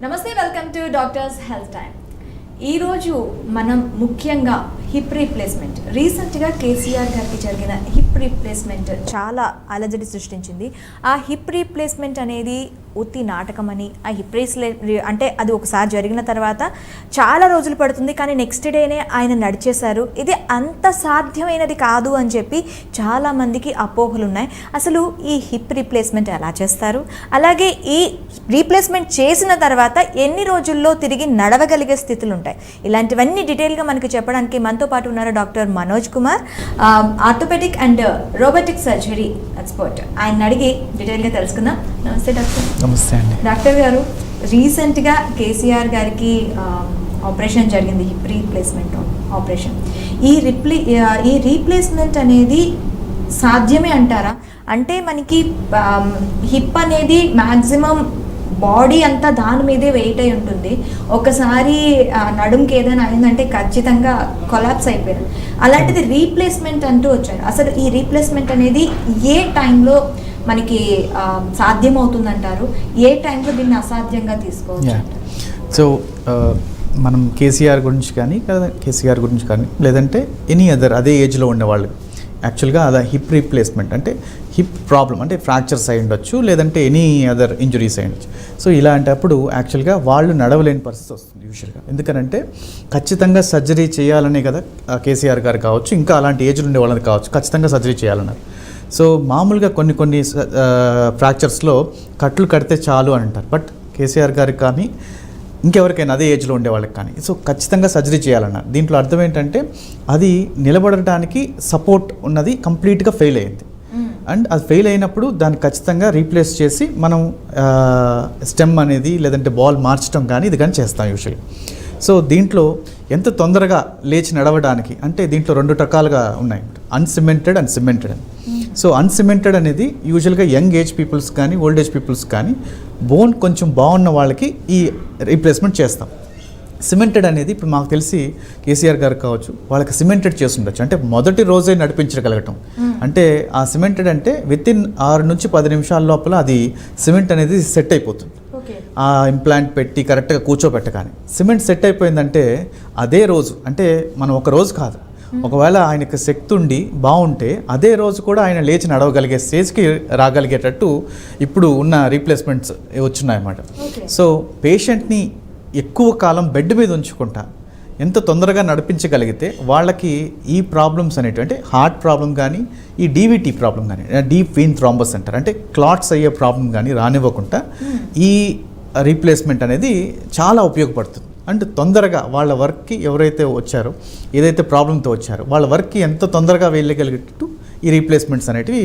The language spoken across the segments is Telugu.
నమస్తే, welcome to doctors health time. ఈరోజు మనం ముఖ్యంగా హిప్ రీప్లేస్మెంట్, రీసెంట్గా కేసీఆర్ గారికి జరిగిన హిప్ రీప్లేస్మెంట్ చాలా అలజడి సృష్టించింది. ఆ హిప్ రీప్లేస్మెంట్ అనేది ఉత్తి నాటకమని, ఆ హిప్ అంటే అది ఒకసారి జరిగిన తర్వాత చాలా రోజులు పడుతుంది, కానీ నెక్స్ట్ డేనే ఆయన నడిచేశారు. ఇది అంత సాధ్యమైనది కాదు అని చెప్పి చాలామందికి అపోహలు ఉన్నాయి. అసలు ఈ హిప్ రీప్లేస్మెంట్ ఎలా చేస్తారు, అలాగే ఈ రీప్లేస్మెంట్ చేసిన తర్వాత ఎన్ని రోజుల్లో తిరిగి నడవగలిగే స్థితులు ఉంటాయి, ఇలాంటివన్నీ డీటెయిల్గా మనకు చెప్పడానికి మనతో పాటు ఉన్నారు doctor Manoj Kumar, orthopaedic and robotic surgery expert. ఆయన అడిగి డీటెయిల్గా తెలుసుకుందాం. నమస్తే డాక్టర్. నమస్తే అండి. డాక్టర్ గారు, రీసెంట్గా కేసీఆర్ గారికి ఆపరేషన్ జరిగింది, హిప్ రీప్లేస్మెంట్ ఆపరేషన్. ఈ రీప్లేస్మెంట్ అనేది సాధ్యమే అంటారా? అంటే మనకి హిప్ అనేది మ్యాక్సిమం బాడీ అంతా దాని మీదే వెయిట్ అయి ఉంటుంది. ఒకసారి నడుంకి ఏదైనా అయిందంటే ఖచ్చితంగా కొలాప్స్ అయిపోయారు. అలాంటిది రీప్లేస్మెంట్ అంటూ వచ్చారు. అసలు ఈ రీప్లేస్మెంట్ అనేది ఏ టైంలో మనకి సాధ్యమవుతుందంటారు, ఏ టైంలో దీన్ని అసాధ్యంగా తీసుకోవచ్చు? సో మనం కేసీఆర్ గురించి కానీ లేదంటే ఎనీ అదర్ అదే ఏజ్లో ఉండేవాళ్ళు యాక్చువల్గా అలా హిప్ రీప్లేస్మెంట్ అంటే హిప్ ప్రాబ్లం అంటే ఫ్రాక్చర్స్ అయి ఉండొచ్చు, లేదంటే ఎనీ అదర్ ఇంజురీస్ అయి ఉండొచ్చు. సో ఇలాంటప్పుడు యాక్చువల్గా వాళ్ళు నడవలేని పరిస్థితి వస్తుంది యూజువల్గా. ఎందుకనంటే ఖచ్చితంగా సర్జరీ చేయాలనే కదా కేసీఆర్ గారు కావచ్చు, ఇంకా అలాంటి ఏజ్లో ఉండే వాళ్ళని కావచ్చు, ఖచ్చితంగా సర్జరీ చేయాలన్నారు. సో మామూలుగా కొన్ని ఫ్రాక్చర్స్లో కట్లు కడితే చాలు అని అంటారు. బట్ కేసీఆర్ గారికి కానీ ఇంకెవరికైనా అదే ఏజ్లో ఉండే వాళ్ళకి కానీ సో ఖచ్చితంగా సర్జరీ చేయాలన్నారు. దీంట్లో అర్థం ఏంటంటే అది నిలబడటానికి సపోర్ట్ ఉన్నది కంప్లీట్గా ఫెయిల్ అయింది. అండ్ అది ఫెయిల్ అయినప్పుడు దాన్ని ఖచ్చితంగా రీప్లేస్ చేసి మనం స్టెమ్ అనేది లేదంటే బాల్ మార్చడం కానీ ఇది కానీ చేస్తాం యూజువల్గా. సో దీంట్లో ఎంత తొందరగా లేచి నడవడానికి అంటే దీంట్లో రెండు రకాలుగా ఉన్నాయి, అన్సిమెంటెడ్ అండ్ సిమెంటెడ్ అని. సో అన్సిమెంటెడ్ అనేది యూజువల్గా యంగ్ ఏజ్ పీపుల్స్ కానీ ఓల్డ్ ఏజ్ పీపుల్స్ కానీ బోన్ కొంచెం బాగున్న వాళ్ళకి ఈ రీప్లేస్మెంట్ చేస్తాం. సిమెంటెడ్ అనేది ఇప్పుడు మాకు తెలిసి కేసీఆర్ గారు కావచ్చు, వాళ్ళకి సిమెంటెడ్ చేసి ఉండొచ్చు, అంటే మొదటి రోజే నడిపించగలగటం. అంటే ఆ సిమెంటెడ్ అంటే వితిన్ 6 నుంచి 10 నిమిషాల లోపల అది సిమెంట్ అనేది సెట్ అయిపోతుంది. ఆ ఇంప్లాంట్ పెట్టి కరెక్ట్గా కూర్చోబెట్టగానే సిమెంట్ సెట్ అయిపోయిందంటే అదే రోజు, అంటే మనం ఒక రోజు కాదు, ఒకవేళ ఆయనకు శక్తి ఉండి బాగుంటే అదే రోజు కూడా ఆయన లేచి నడవగలిగే స్టేజ్కి రాగలిగేటట్టు ఇప్పుడు ఉన్న రీప్లేస్మెంట్స్ వచ్చున్నాయన్నమాట. సో పేషెంట్ని ఎక్కువ కాలం బెడ్ మీద ఉంచుకుంటా ఎంత తొందరగా నడిపించగలిగితే వాళ్ళకి ఈ ప్రాబ్లమ్స్ అనేవి అంటే హార్ట్ ప్రాబ్లం కానీ ఈ డీవీటీ ప్రాబ్లం కానీ డీప్ వెయిన్ థ్రాంబస్ అంటారు, అంటే క్లాట్స్ అయ్యే ప్రాబ్లం కానీ రానివ్వకుండా ఈ రీప్లేస్మెంట్ అనేది చాలా ఉపయోగపడుతుంది. అండ్ తొందరగా వాళ్ళ వర్క్కి ఎవరైతే వచ్చారో ఏదైతే ప్రాబ్లంతో వచ్చారో వాళ్ళ వర్క్కి ఎంత తొందరగా వెళ్ళగలిగేటట్టు ఈ రీప్లేస్మెంట్స్ అనేటివి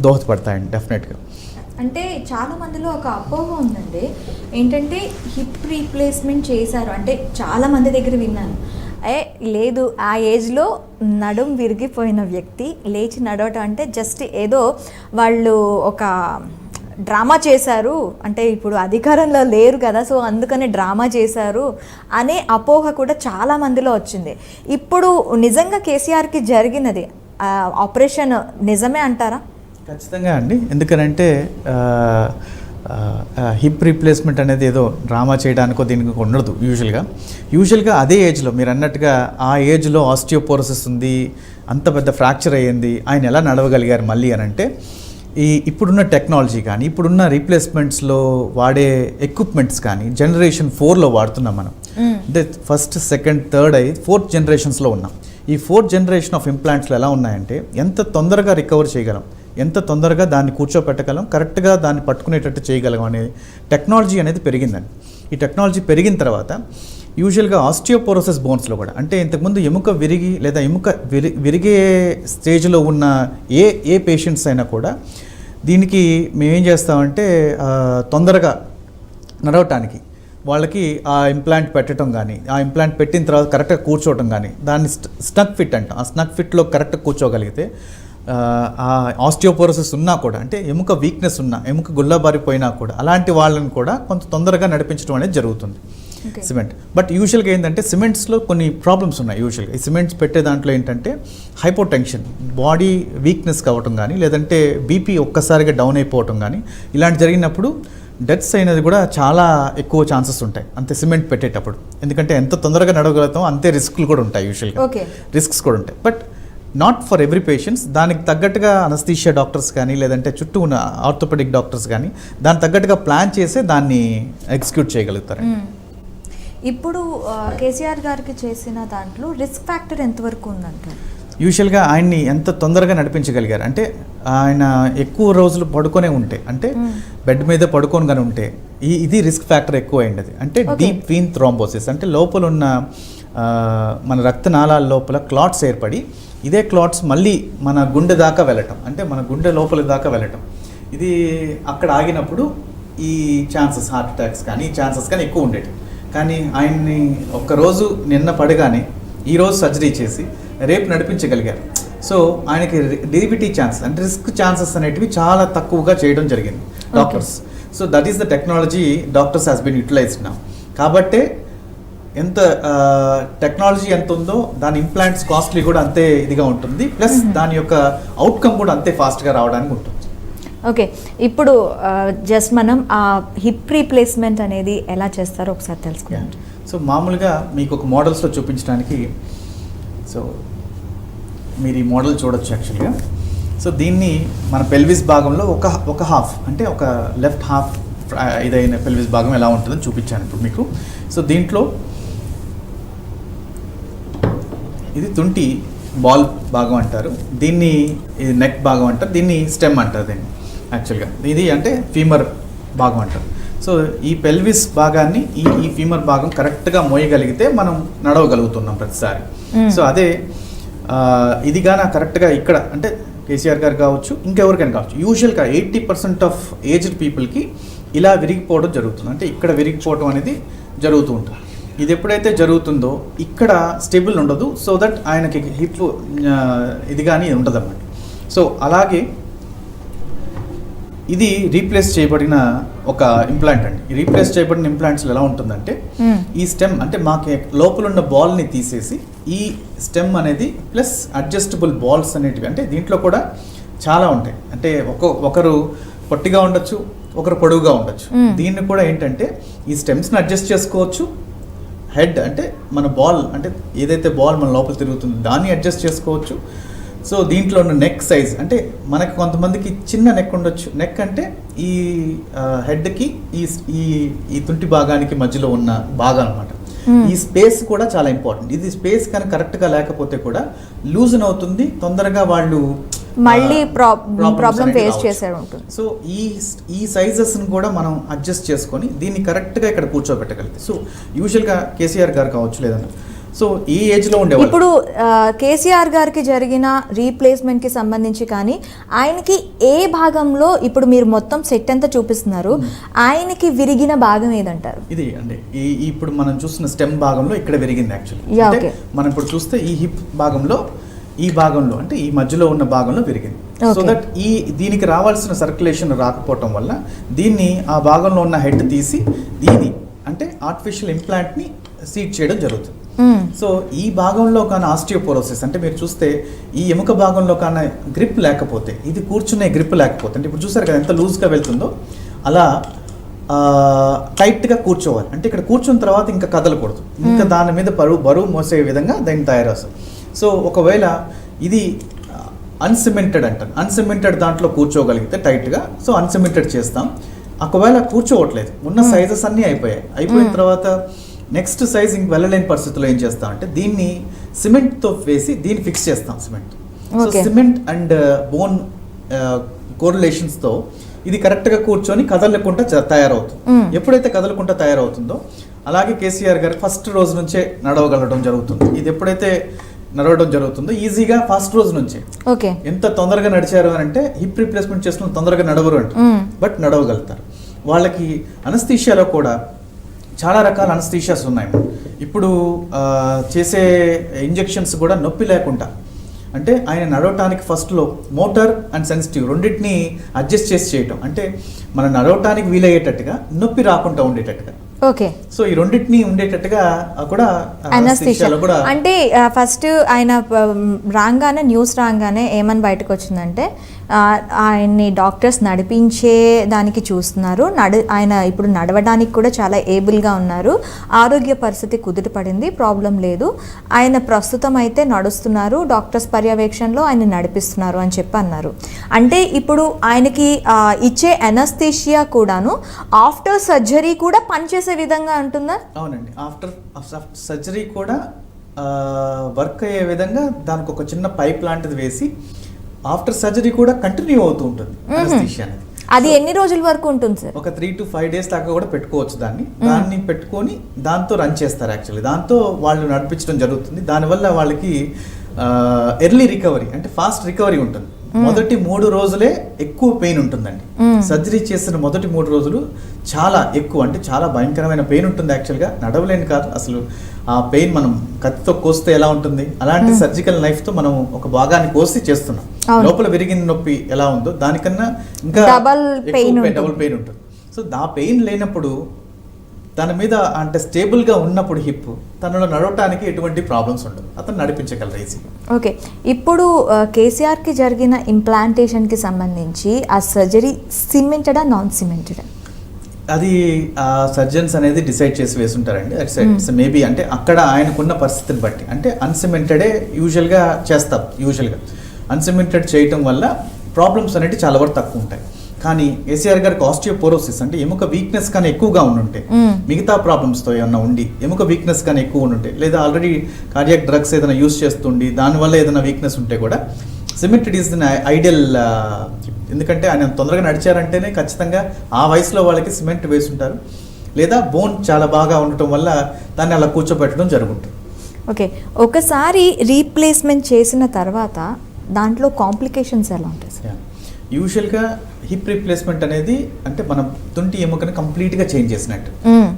దోహదపడతాయండి డెఫినెట్గా. అంటే చాలా మందిలో ఒక అపోహ ఉందండి, ఏంటంటే హిప్ రీప్లేస్మెంట్ చేశారు అంటే చాలా మంది దగ్గర విన్నాను, లేదు ఆ ఏజ్లో నడుం విరిగిపోయిన వ్యక్తి లేచి నడవటం అంటే జస్ట్ ఏదో వాళ్ళు ఒక డ్రామా చేశారు, అంటే ఇప్పుడు అధికారంలో లేరు కదా సో అందుకనే డ్రామా చేశారు అనే అపోహ కూడా చాలా మందిలో వచ్చింది. ఇప్పుడు నిజంగా కేసీఆర్కి జరిగినది ఆపరేషన్ నిజమే అంటారా? ఖచ్చితంగా అండి. ఎందుకనంటే హిప్ రీప్లేస్మెంట్ అనేది ఏదో డ్రామా చేయడానికో దీనికి ఉండదు. యూజువల్గా అదే ఏజ్లో మీరు అన్నట్టుగా ఆ ఏజ్లో ఆస్టియోపోరోసిస్ ఉంది, అంత పెద్ద ఫ్రాక్చర్ అయ్యింది, ఆయన ఎలా నడవగలిగారు మళ్ళీ అని అంటే ఇప్పుడున్న టెక్నాలజీ కానీ ఇప్పుడున్న రీప్లేస్మెంట్స్లో వాడే ఎక్విప్మెంట్స్ కానీ జనరేషన్ 4లో వాడుతున్నాం మనం. అంటే ఫస్ట్, సెకండ్, థర్డ్ 4th జనరేషన్స్లో ఉన్నాం. ఈ 4th జనరేషన్ ఆఫ్ ఇంప్లాంట్స్లో ఎలా ఉన్నాయంటే ఎంత తొందరగా రికవర్ చేయగలం, ఎంత తొందరగా దాన్ని కూర్చోపెట్టగలం, కరెక్ట్గా దాన్ని పట్టుకునేటట్టు చేయగలం అనే టెక్నాలజీ అనేది పెరిగిందండి. ఈ టెక్నాలజీ పెరిగిన తర్వాత యూజువల్గా ఆస్టియోపోరోసిస్ బోన్స్లో కూడా అంటే ఇంతకుముందు ఎముక విరిగి లేదా ఎముక విరిగే స్టేజ్లో ఉన్న ఏ పేషెంట్స్ అయినా కూడా దీనికి మేమేం చేస్తామంటే తొందరగా నడవటానికి వాళ్ళకి ఆ ఇంప్లాంట్ పెట్టడం కానీ ఆ ఇంప్లాంట్ పెట్టిన తర్వాత కరెక్ట్గా కూర్చోవటం కానీ దాన్ని స్నగ్ ఫిట్ అంటాం. ఆ స్నగ్ ఫిట్లో కరెక్ట్గా కూర్చోగలిగితే ఆస్టియోపోరోసిస్ ఉన్నా కూడా అంటే ఎముక వీక్నెస్ ఉన్నా ఎముక గుల్లబారిపోయినా కూడా అలాంటి వాళ్ళని కూడా కొంత తొందరగా నడిపించడం అనేది జరుగుతుంది సిమెంట్. బట్ యూజువల్గా ఏంటంటే సిమెంట్స్లో కొన్ని ప్రాబ్లమ్స్ ఉన్నాయి. యూజువల్గా ఈ సిమెంట్స్ పెట్టే దాంట్లో ఏంటంటే హైపోటెన్షన్, బాడీ వీక్నెస్ కావటం కానీ లేదంటే బీపీ ఒక్కసారిగా డౌన్ అయిపోవటం కానీ ఇలాంటి జరిగినప్పుడు డెత్స్ అయినది కూడా చాలా ఎక్కువ ఛాన్సెస్ ఉంటాయి అంతే సిమెంట్ పెట్టేటప్పుడు. ఎందుకంటే ఎంత తొందరగా నడవగలుగుతామో అంతే రిస్క్లు కూడా ఉంటాయి, యూజువల్గా రిస్క్స్ కూడా ఉంటాయి. But not for every patients. దానికి తగ్గట్టుగా అనస్థీషియా డాక్టర్స్ కానీ లేదంటే చుట్టూ ఉన్న ఆర్థోపెడిక్ డాక్టర్స్ కానీ దానికి తగ్గట్టుగా ప్లాన్ చేసి దాన్ని ఎగ్జిక్యూట్ చేయగలుగుతారు. ఇప్పుడు కేసీఆర్ గారికి చేసిన దాంట్లో రిస్క్ ఫ్యాక్టర్ ఎంతవరకు ఉందంటారు? యూజువల్గా ఆయన్ని ఎంత తొందరగా నడిపించగలిగారు అంటే ఆయన ఎక్కువ రోజులు పడుకొనే ఉంటే, అంటే బెడ్ మీద పడుకొని కానీ ఉంటే ఇది రిస్క్ ఫ్యాక్టర్ ఎక్కువ అయింది. అంటే డీప్ వీన్ థ్రోంబోసిస్ అంటే లోపల ఉన్న మన రక్తనాళాల లోపల క్లాట్స్ ఏర్పడి ఇదే క్లాట్స్ మళ్ళీ మన గుండె దాకా వెళ్ళటం, అంటే మన గుండె లోపల దాకా వెళ్ళటం, ఇది అక్కడ ఆగినప్పుడు ఈ ఛాన్సెస్ హార్ట్ అటాక్స్ కానీ ఈ ఛాన్సెస్ కానీ ఎక్కువ ఉండేవి. కానీ ఆయన్ని ఒక్కరోజు నిన్న పడగానే ఈరోజు సర్జరీ చేసి రేపు నడిపించగలిగారు. సో ఆయనకి డిబిటీ ఛాన్సెస్ అంటే రిస్క్ ఛాన్సెస్ అనేటివి చాలా తక్కువగా చేయడం జరిగింది doctors. So that is the technology doctors has been utilised now. కాబట్టే ఎంత టెక్నాలజీ ఎంత ఉందో దాని ఇంప్లాంట్స్ కాస్ట్లీ కూడా అంతే ఇదిగా ఉంటుంది, ప్లస్ దాని యొక్క అవుట్కమ్ కూడా అంతే ఫాస్ట్గా రావడానికి ఉంటుంది. ఓకే, ఇప్పుడు జస్ట్ మనం ఆ హిప్ రీప్లేస్మెంట్ అనేది ఎలా చేస్తారో ఒకసారి తెలుసుకుందాం. సో మామూలుగా మీకు ఒక మోడల్స్లో చూపించడానికి, సో మీరు ఈ మోడల్ చూడొచ్చు యాక్చువల్గా. సో దీన్ని మన పెల్విస్ భాగంలో ఒక హాఫ్ అంటే ఒక లెఫ్ట్ హాఫ్ ఇదైన పెల్విస్ భాగం ఎలా ఉంటుందని చూపించాను ఇప్పుడు మీకు. సో దీంట్లో ఇది తుంటి బాల్ భాగం అంటారు, దీన్ని ఇది నెక్ భాగం అంటారు, దీన్ని స్టెమ్ అంటారు దీన్ని యాక్చువల్గా. ఇది అంటే ఫీమర్ భాగం అంటారు. సో ఈ పెల్విస్ భాగాన్ని ఈ ఫీమర్ భాగం కరెక్ట్గా మోయగలిగితే మనం నడవగలుగుతున్నాం ప్రతిసారి. సో అదే ఇది కానీ కరెక్ట్గా ఇక్కడ అంటే కేసీఆర్ గారు కావచ్చు ఇంకెవరికైనా కావచ్చు, యూజువల్గా 80% ఆఫ్ ఏజ్డ్ పీపుల్కి ఇలా విరిగిపోవడం జరుగుతుంది. అంటే ఇక్కడ విరిగిపోవడం అనేది జరుగుతూ ఉంటుంది. ఇది ఎప్పుడైతే జరుగుతుందో ఇక్కడ స్టేబుల్ ఉండదు, సో దట్ ఆయనకి హిప్ ఇది కానీ ఉండదు అన్నమాట. సో అలాగే ఇది రీప్లేస్ చేయబడిన ఒక ఇంప్లాంట్ అండి. ఈ రీప్లేస్ చేయబడిన ఇంప్లాంట్స్లో ఎలా ఉంటుందంటే ఈ స్టెమ్ అంటే మాకు లోపల ఉన్న బాల్ని తీసేసి ఈ స్టెమ్ అనేది ప్లస్ అడ్జస్టబుల్ బాల్స్ అనేటివి, అంటే దీంట్లో కూడా చాలా ఉంటాయి. అంటే ఒకరు పొట్టిగా ఉండొచ్చు, ఒకరు పొడవుగా ఉండొచ్చు. దీన్ని కూడా ఏంటంటే ఈ స్టెమ్స్ని అడ్జస్ట్ చేసుకోవచ్చు. హెడ్ అంటే మన బాల్ అంటే ఏదైతే బాల్ మన లోపల తిరుగుతుందో దాన్ని అడ్జస్ట్ చేసుకోవచ్చు. సో దీంట్లో ఉన్న నెక్ సైజ్ అంటే మనకి కొంతమందికి చిన్న నెక్ ఉండొచ్చు. నెక్ అంటే ఈ హెడ్కి ఈ తుంటి భాగానికి మధ్యలో ఉన్న భాగం అనమాట. ఈ స్పేస్ కూడా చాలా ఇంపార్టెంట్. ఇది స్పేస్ కానీ కరెక్ట్గా లేకపోతే కూడా లూజన్ అవుతుంది, తొందరగా వాళ్ళు మళ్ళీ ప్రాబ్లం ఫేస్ చేసే ఉంటుంది. సో ఈ సైజెస్ని కూడా మనం అడ్జస్ట్ చేసుకొని దీన్ని కరెక్ట్గా ఇక్కడ కూర్చోబెట్టగలిగితే, సో యూజువల్గా కేసీఆర్ గారు కావచ్చు లేదన్నా, సో ఈ ఏజ్లో ఉండేవాళ్ళు. ఇప్పుడు కేసీఆర్ గారికి జరిగిన రీప్లేస్మెంట్కి సంబంధించి కానీ ఆయనకి ఏ భాగంలో ఇప్పుడు మీరు మొత్తం సెట్ అంతా చూపిస్తున్నారు, ఆయనకి విరిగిన భాగం ఏదంటారు? ఇది అండి ఇప్పుడు మనం చూస్తున్న స్టెమ్ భాగంలో ఇక్కడ విరిగింది యాక్చువల్లీ. అంటే మనం ఇప్పుడు చూస్తే ఈ హిప్ భాగంలో ఈ భాగంలో అంటే ఈ మధ్యలో ఉన్న భాగంలో విరిగింది. సో దట్ దీనికి రావాల్సిన సర్క్యులేషన్ రాకపోవటం వల్ల దీన్ని ఆ భాగంలో ఉన్న హెడ్ తీసి దీని అంటే ఆర్టిఫిషియల్ ఇంప్లాంట్ని సీట్ చేయడం జరుగుతుంది. సో ఈ భాగంలో కానీ ఆస్టియోపోరోసిస్ అంటే మీరు చూస్తే ఈ ఎముక భాగంలో కానీ గ్రిప్ లేకపోతే, ఇది కూర్చునే గ్రిప్ లేకపోతే, అంటే ఇప్పుడు చూసారు కదా ఎంత లూజ్గా వెళ్తుందో అలా టైట్గా కూర్చోవాలి. అంటే ఇక్కడ కూర్చున్న తర్వాత ఇంకా కదలకూడదు, ఇంకా దాని మీద బరువు మోసే విధంగా దాన్ని తయారవుతుంది. సో ఒకవేళ ఇది అన్సిమెంటెడ్ అంటారు, అన్సిమెంటెడ్ దాంట్లో కూర్చోగలిగితే టైట్గా, సో అన్సిమెంటెడ్ చేస్తాం. ఒకవేళ కూర్చోవట్లేదు, ఉన్న సైజెస్ అన్నీ అయిపోయిన తర్వాత నెక్స్ట్ సైజ్ ఇంక వెళ్ళలేని పరిస్థితుల్లో ఏం చేస్తాం అంటే దీన్ని సిమెంట్తో వేసి దీన్ని ఫిక్స్ చేస్తాం. సిమెంట్ అండ్ బోన్ కోరిలేషన్స్తో ఇది కరెక్ట్గా కూర్చొని కదలకుండా తయారవుతుంది. ఎప్పుడైతే కదలకుండా తయారవుతుందో అలాగే కేసీఆర్ గారు ఫస్ట్ రోజు నుంచే నడవగలడం జరుగుతుంది. ఇది ఎప్పుడైతే నడవడం జరుగుతుందో ఈజీగా ఫస్ట్ రోజు నుంచే. ఎంత తొందరగా నడిచారు అని అంటే హిప్ రీప్లేస్మెంట్ చేసుకుని తొందరగా నడవరు అంటే, బట్ నడవగలుగుతారు. వాళ్ళకి అనస్థీషియాలో కూడా చాలా రకాల అనస్థీషియాస్ ఉన్నాయి. ఇప్పుడు చేసే ఇంజెక్షన్స్ కూడా నొప్పి లేకుండా, అంటే ఆయన నడవటానికి ఫస్ట్లో మోటార్ అండ్ సెన్సిటివ్ రెండింటిని అడ్జస్ట్ చేసి చేయటం, అంటే మనం నడవటానికి వీలయ్యేటట్టుగా నొప్పి రాకుండా ఉండేటట్టుగా. సో ఈ రెండింటిని ఉండేటట్టుగా కూడా అంటే ఫస్ట్ ఆయన రాగానే న్యూస్ రాగానే ఏమని బయటకు వచ్చిందంటే ఆయన్ని డాక్టర్స్ నడిపించే దానికి చూస్తున్నారు. ఆయన ఇప్పుడు నడవడానికి కూడా చాలా ఏబుల్గా ఉన్నారు. ఆరోగ్య పరిస్థితి కుదుటపడింది, ప్రాబ్లం లేదు. ఆయన ప్రస్తుతం అయితే నడుస్తున్నారు, డాక్టర్స్ పర్యవేక్షణలో ఆయన నడిపిస్తున్నారు అని చెప్పి అన్నారు. అంటే ఇప్పుడు ఆయనకి ఇచ్చే ఎనస్థీషియా కూడాను ఆఫ్టర్ సర్జరీ కూడా పనిచేసే విధంగా ఉంటుందా? అవునండి, ఆఫ్టర్ సర్జరీ కూడా వర్క్ అయ్యే విధంగా దానికి ఒక చిన్న పైప్ లాంటిది వేసి ఆఫ్టర్ సర్జరీ కూడా కంటిన్యూ అవుతూ ఉంటుంది అనస్థీషియా అనేది. అది ఎన్ని రోజుల వరకు ఉంటుంది సార్? ఒక 3 to 5 days దాకా కూడా పెట్టుకోవచ్చు. దాన్ని పెట్టుకొని దాంతో రన్ చేస్తారు. యాక్చువల్లీ దాంతో వాళ్ళు నడిపించడం జరుగుతుంది. దానివల్ల వాళ్ళకి ఎర్లీ రికవరీ అంటే ఫాస్ట్ రికవరీ ఉంటుంది. మొదటి 3 రోజులే ఎక్కువ పెయిన్ ఉంటుందండి. సర్జరీ చేసిన మొదటి 3 రోజులు చాలా ఎక్కువ, అంటే చాలా భయంకరమైన పెయిన్ ఉంటుంది. యాక్చువల్గా నడవలేని కాదు అసలు. ఆ పెయిన్ మనం కత్తితో కోస్తే ఎలా ఉంటుంది అలాంటి సర్జికల్ నైఫ్తో మనం ఒక భాగాన్ని కోసి చేస్తున్నాం. లోపల విరిగిన నొప్పి ఎలా ఉందో దానికన్నా ఇంకా డబల్ పెయిన్ ఉంటుంది. సో ఆ పెయిన్ లేనప్పుడు దాని మీద అంటే స్టేబుల్గా ఉన్నప్పుడు హిప్ తనలో నడవటానికి ఎటువంటి ప్రాబ్లమ్స్ ఉండదు, అతను నడిపించగలరు ఈజీగా. ఓకే, ఇప్పుడు కేసీఆర్కి జరిగిన ఇంప్లాంటేషన్కి సంబంధించి ఆ సర్జరీ సిమెంటెడా నాన్ సిమెంటెడా? అది సర్జన్స్ అనేది డిసైడ్ చేసి వేసుంటారండి. మేబీ అంటే అక్కడ ఆయనకున్న పరిస్థితిని బట్టి అంటే అన్సిమెంటెడే యూజువల్గా చేస్తాం. యూజువల్గా అన్సిమెంటెడ్ చేయటం వల్ల ప్రాబ్లమ్స్ అనేవి చాలా వరకు తక్కువ ఉంటాయి. కానీ కేసీఆర్ గారికి ఆస్టియోపోరోసిస్ అంటే ఎముక వీక్నెస్ కానీ ఎక్కువగా ఉండుంటే, మిగతా ప్రాబ్లమ్స్తో ఏమన్నా ఉండి ఎముక వీక్నెస్ కానీ ఎక్కువ ఉంటే, లేదా ఆల్రెడీ కార్డియాక్ డ్రగ్స్ ఏదైనా యూస్ చేస్తుండి దానివల్ల ఏదైనా వీక్నెస్ ఉంటే కూడా సిమెంటెడ్ ఈజ్ ద ఐడియల్. ఎందుకంటే ఆయన తొందరగా నడిచారంటేనే ఖచ్చితంగా ఆ వయసులో వాళ్ళకి సిమెంట్ వేసుంటారు, లేదా బోన్ చాలా బాగా ఉండటం వల్ల దాన్ని అలా కూర్చోబెట్టడం జరుగుతుంది. ఓకే, ఒకసారి రీప్లేస్మెంట్ చేసిన తర్వాత దాంట్లో కాంప్లికేషన్స్ ఎలా ఉంటాయి సార్? యూజువల్గా హిప్ రీప్లేస్మెంట్ అనేది అంటే మనం తుంటి ఎముకని కంప్లీట్గా చేంజ్ చేసినట్టు.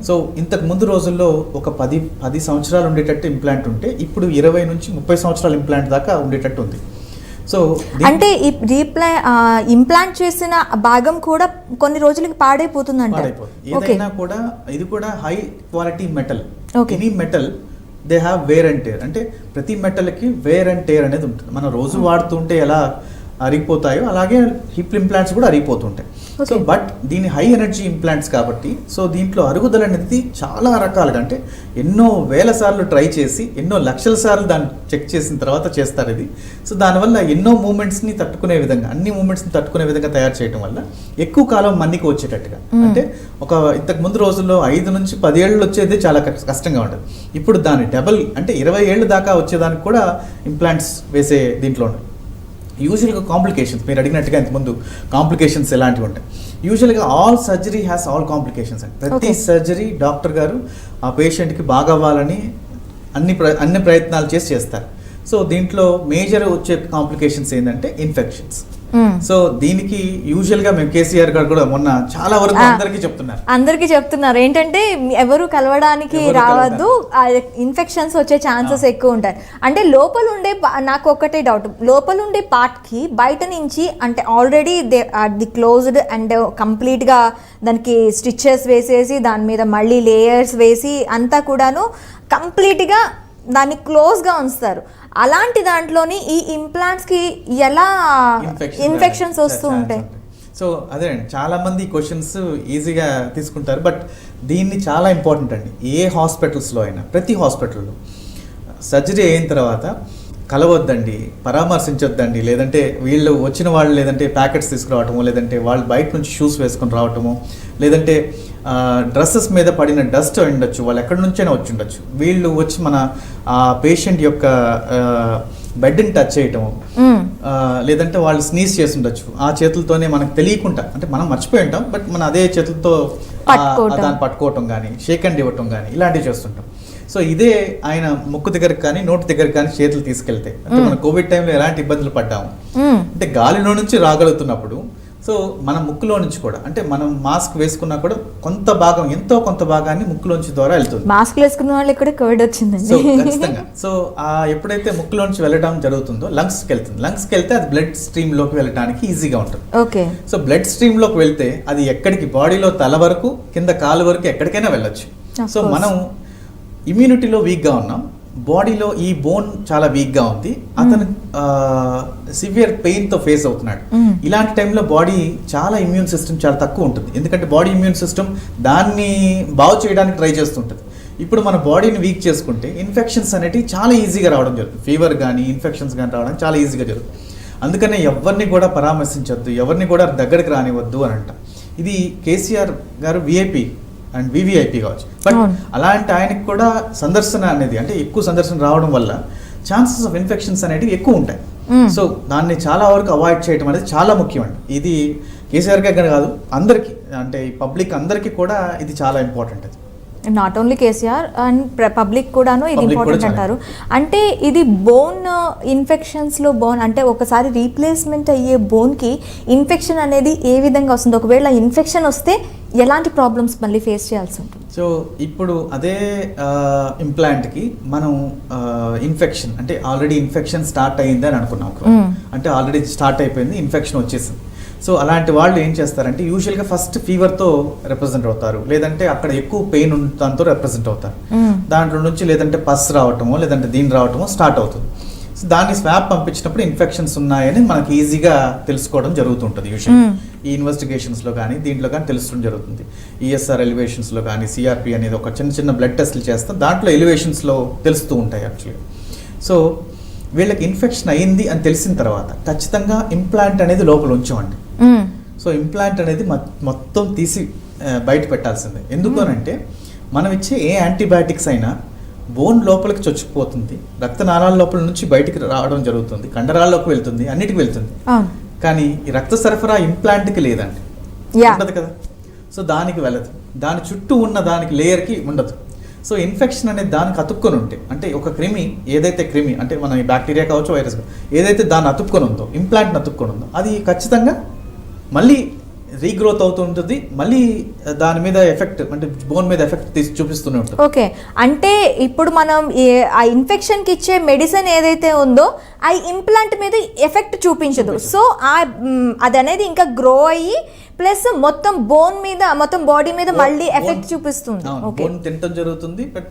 సో ఇంతకు ముందు రోజుల్లో ఒక 10 సంవత్సరాలు ఉండేటట్టు ఇంప్లాంట్ ఉంటే ఇప్పుడు 20 నుంచి 30 సంవత్సరాల ఇంప్లాంట్ దాకా ఉండేటట్టు ఉంది. సో అంటే ఇంప్లాంట్ చేసిన భాగం కూడా కొన్ని రోజులకి పాడైపోతుందంట. ఏదైనా కూడా ఇది కూడా high quality metal. Any metal they have wear and tear. అంటే ప్రతి మెటల్కి వేర్ అండ్ టేర్ అనేది ఉంటుంది. మనం రోజు వాడుతుంటే ఎలా అరిగిపోతాయో అలాగే హిప్ ఇంప్లాంట్స్ కూడా అరిగిపోతుంటాయి. సో బట్ దీని హై ఎనర్జీ ఇంప్లాంట్స్ కాబట్టి సో దీంట్లో అరుగుదల అనేది చాలా రకాలుగా అంటే ఎన్నో వేల సార్లు ట్రై చేసి ఎన్నో లక్షల సార్లు దాన్ని చెక్ చేసిన తర్వాత చేస్తారు ఇది. సో దానివల్ల ఎన్నో మూమెంట్స్ని తట్టుకునే విధంగా అన్ని మూమెంట్స్ని తట్టుకునే విధంగా తయారు చేయడం వల్ల ఎక్కువ కాలం మన్నికి వచ్చేటట్టుగా అంటే ఒక ఇంతకు ముందు రోజుల్లో 5 నుంచి 10 ఏళ్ళు వచ్చేది చాలా కష్టంగా ఉండదు. ఇప్పుడు దాని డబల్ అంటే 20 ఏళ్ళు దాకా వచ్చేదానికి కూడా ఇంప్లాంట్స్ వేసే దీంట్లో ఉన్నాయి. యూజువల్గా కాంప్లికేషన్స్ మీరు అడిగినట్టుగా ఇంతకుముందు కాంప్లికేషన్స్ ఎలాంటివి ఉంటాయి. యూజువల్గా all surgery has all complications అండి. ప్రతి సర్జరీ డాక్టర్ గారు ఆ పేషెంట్కి బాగా అవ్వాలని అన్ని ప్రయత్నాలు చేస్తారు. సో దీంట్లో మేజర్ వచ్చే కాంప్లికేషన్స్ ఏంటంటే ఇన్ఫెక్షన్స్. సో దీనికి యూజువల్ గా మేము కేసీఆర్ గారు కూడా మొన్న చాలా వరకు అందరికీ చెప్తున్నారు ఏంటంటే ఎవరు కలవడానికి రావద్దు, ఇన్ఫెక్షన్స్ వచ్చే ఛాన్సెస్ ఎక్కువ ఉంటాయి. అంటే లోపల ఉండే నాకు ఒకటే డౌట్, లోపల ఉండే పార్ట్ కి బయట నుంచి అంటే already the closed and complete గా దానికి స్టిచెస్ వేసేసి దాని మీద మళ్ళీ లేయర్స్ వేసి అంతా కూడాను కంప్లీట్ గా దాన్ని క్లోజ్ గా ఉంచుతారు. అలాంటి దాంట్లోని ఈ ఇంప్లాంట్స్ కి ఎలా ఇన్ఫెక్షన్స్ వస్తూ ఉంటాయి? సో అదే అండి, చాలా మంది క్వశ్చన్స్ ఈజీగా తీసుకుంటారు. బట్ దీన్ని చాలా ఇంపార్టెంట్ అండి. ఏ హాస్పిటల్స్లో అయినా ప్రతి హాస్పిటల్లో సర్జరీ అయిన తర్వాత కలవద్దండి, పరామర్శించొద్దండి. లేదంటే వీళ్ళు వచ్చిన వాళ్ళు లేదంటే ప్యాకెట్స్ తీసుకురావటము, లేదంటే వాళ్ళు బయట నుంచి షూస్ వేసుకొని రావటము, లేదంటే డ్రెస్సెస్ మీద పడిన డస్ట్ ఉండొచ్చు, వాళ్ళు ఎక్కడి నుంచైనా వచ్చి ఉండొచ్చు. వీళ్ళు వచ్చి మన ఆ పేషెంట్ యొక్క బెడ్ని టచ్ చేయటము, లేదంటే వాళ్ళు స్నీజ్ చేసి ఉండొచ్చు. ఆ చేతులతోనే మనకు తెలియకుండా అంటే మనం మర్చిపోయి ఉంటాం, బట్ మన అదే చేతులతో దాన్ని పట్టుకోవటం కానీ షేక్ హ్యాండ్ ఇవ్వటం కానీ ఇలాంటివి చేస్తుంటాం. సో ఇదే ఆయన ముక్కు దగ్గరకు కానీ నోటి దగ్గరకు కానీ చేతులు తీసుకెళ్తే అంటే మన కోవిడ్ టైంలో ఎలాంటి ఇబ్బందులు పడ్డాము అంటే గాలిలో నుంచి రాగలుగుతున్నప్పుడు సో మన ముక్కులో నుంచి కూడా అంటే మనం మాస్క్ వేసుకున్నా కూడా కొంత భాగం ఎంతో కొంత భాగాన్ని ముక్కులోంచి ద్వారా వెళ్తుంది. మాస్క్ వేసుకున్న వాళ్ళు ఇక్కడ కోవిడ్ వచ్చిందండి. సో ఖచ్చితంగా సో ఎప్పుడైతే ముక్కులోంచి వెళ్ళడం జరుగుతుందో లంగ్స్కి వెళ్తుంది. లంగ్స్కి వెళ్తే అది బ్లడ్ స్ట్రీమ్ లోకి వెళ్ళడానికి ఈజీగా ఉంటుంది. ఓకే, సో బ్లడ్ స్ట్రీమ్ లోకి వెళ్తే అది ఎక్కడికి బాడీలో తల వరకు కింద కాలు వరకు ఎక్కడికైనా వెళ్ళొచ్చు. సో మనం ఇమ్యూనిటీలో వీక్గా ఉన్నాం, బాడీలో ఈ బోన్ చాలా వీక్గా ఉంది, అతను సివియర్ పెయిన్తో ఫేస్ అవుతున్నాడు. ఇలాంటి టైంలో బాడీ చాలా ఇమ్యూన్ సిస్టమ్ చాలా తక్కువ ఉంటుంది, ఎందుకంటే బాడీ ఇమ్యూన్ సిస్టమ్ దాన్ని బాగు చేయడానికి ట్రై చేస్తుంటుంది. ఇప్పుడు మన బాడీని వీక్ చేసుకుంటే ఇన్ఫెక్షన్స్ అనేటివి చాలా ఈజీగా రావడం జరుగుతుంది. ఫీవర్ కానీ ఇన్ఫెక్షన్స్ కానీ రావడం చాలా ఈజీగా జరుగుతుంది. అందుకనే ఎవరిని కూడా పరామర్శించొద్దు, ఎవరిని కూడా దగ్గరికి రానివద్దు అని అంట. ఇది కేసీఆర్ గారు విఐపి అండ్ వివిఐపి కావచ్చు, బట్ అలాంటి ఆయనకి కూడా సందర్శన అనేది అంటే ఎక్కువ సందర్శన రావడం వల్ల ఛాన్సెస్ ఆఫ్ ఇన్ఫెక్షన్స్ అనేటివి ఎక్కువ ఉంటాయి. సో దాన్ని చాలా వరకు అవాయిడ్ చేయడం అనేది చాలా ముఖ్యం అండి. ఇది కేసీఆర్ గారు కాదు, అందరికీ అంటే ఈ పబ్లిక్ అందరికీ కూడా ఇది చాలా ఇంపార్టెంట్. అది not only KCR and public కూడాను ఇది ఇంపార్టెంట్ అంటారు. అంటే ఇది బోన్ ఇన్ఫెక్షన్స్లో బోన్ అంటే ఒకసారి రీప్లేస్మెంట్ అయ్యే బోన్కి ఇన్ఫెక్షన్ అనేది ఏ విధంగా వస్తుంది, ఒకవేళ ఇన్ఫెక్షన్ వస్తే ఎలాంటి ప్రాబ్లమ్స్ మళ్ళీ ఫేస్ చేయాల్సి ఉంటుంది? సో ఇప్పుడు అదే ఇంప్లాంట్కి మనం ఇన్ఫెక్షన్ అంటే ఆల్రెడీ ఇన్ఫెక్షన్ స్టార్ట్ అయ్యింది అని అనుకున్నాం, అంటే ఆల్రెడీ స్టార్ట్ అయిపోయింది, ఇన్ఫెక్షన్ వచ్చేసింది. సో అలాంటి వాళ్ళు ఏం చేస్తారంటే యూజువల్గా ఫస్ట్ ఫీవర్తో రిప్రజెంట్ అవుతారు, లేదంటే అక్కడ ఎక్కువ పెయిన్ దాంతో రిప్రజెంట్ అవుతారు. దాంట్లో నుంచి లేదంటే పస్ రావటమో లేదంటే దీని రావటమో స్టార్ట్ అవుతుంది. సో దాన్ని స్వాబ్ పంపించినప్పుడు ఇన్ఫెక్షన్స్ ఉన్నాయని మనకి ఈజీగా తెలుసుకోవడం జరుగుతుంటుంది. యూజువల్ ఈ ఇన్వెస్టిగేషన్స్లో కానీ దీంట్లో కానీ తెలుసుకోవడం జరుగుతుంది. ఈఎస్ఆర్ ఎలివేషన్స్లో కానీ సిఆర్పి అనేది ఒక చిన్న చిన్న బ్లడ్ టెస్ట్లు చేస్తాం, దాంట్లో ఎలివేషన్స్లో తెలుస్తూ ఉంటాయి యాక్చువల్గా. సో వీళ్ళకి ఇన్ఫెక్షన్ అయింది అని తెలిసిన తర్వాత ఖచ్చితంగా ఇంప్లాంట్ అనేది లోపల ఉంచామండి. సో ఇంప్లాంట్ అనేది మొత్తం తీసి బయట పెట్టాల్సిందే. ఎందుకు అనంటే మనం ఇచ్చే ఏ యాంటీబయాటిక్స్ అయినా బోన్ లోపలికి చొచ్చుకుపోతుంది, రక్తనాళాల లోపల నుంచి బయటికి రావడం జరుగుతుంది, కండరాల్లోకి వెళ్తుంది, అన్నిటికి వెళ్తుంది. కానీ ఈ రక్త సరఫరా ఇంప్లాంట్కి లేదండి, ఉండదు కదా. సో దానికి వెళ్ళదు, దాని చుట్టూ ఉన్న దానికి లేయర్కి ఉండదు. సో ఇన్ఫెక్షన్ అనేది దానికి అతుక్కొని ఉంటే అంటే ఒక క్రిమి ఏదైతే క్రిమి అంటే మన బ్యాక్టీరియా కావచ్చు వైరస్ ఏదైతే దాన్ని అతుక్కొని ఉందో ఇంప్లాంట్ని అతుక్కొని ఉందో అది ఖచ్చితంగా మళ్ళీ రీగ్రోత్ అవుతూ ఉంటుంది, మళ్ళీ దాని మీద ఎఫెక్ట్ అంటే బోన్ మీద ఎఫెక్ట్ తీసి చూపిస్తూనే ఉంటుంది. ఓకే, అంటే ఇప్పుడు మనం ఆ ఇన్ఫెక్షన్కి ఇచ్చే మెడిసిన్ ఏదైతే ఉందో ఆ ఇంప్లాంట్ మీద ఎఫెక్ట్ చూపించదు. సో అది అనేది ఇంకా గ్రో అయ్యి ప్లస్ మొత్తం బోన్ మీద మొత్తం బాడీ మీద మళ్ళీ ఎఫెక్ట్ చూపిస్తుంది. బోన్ తినటం జరుగుతుంది, బట్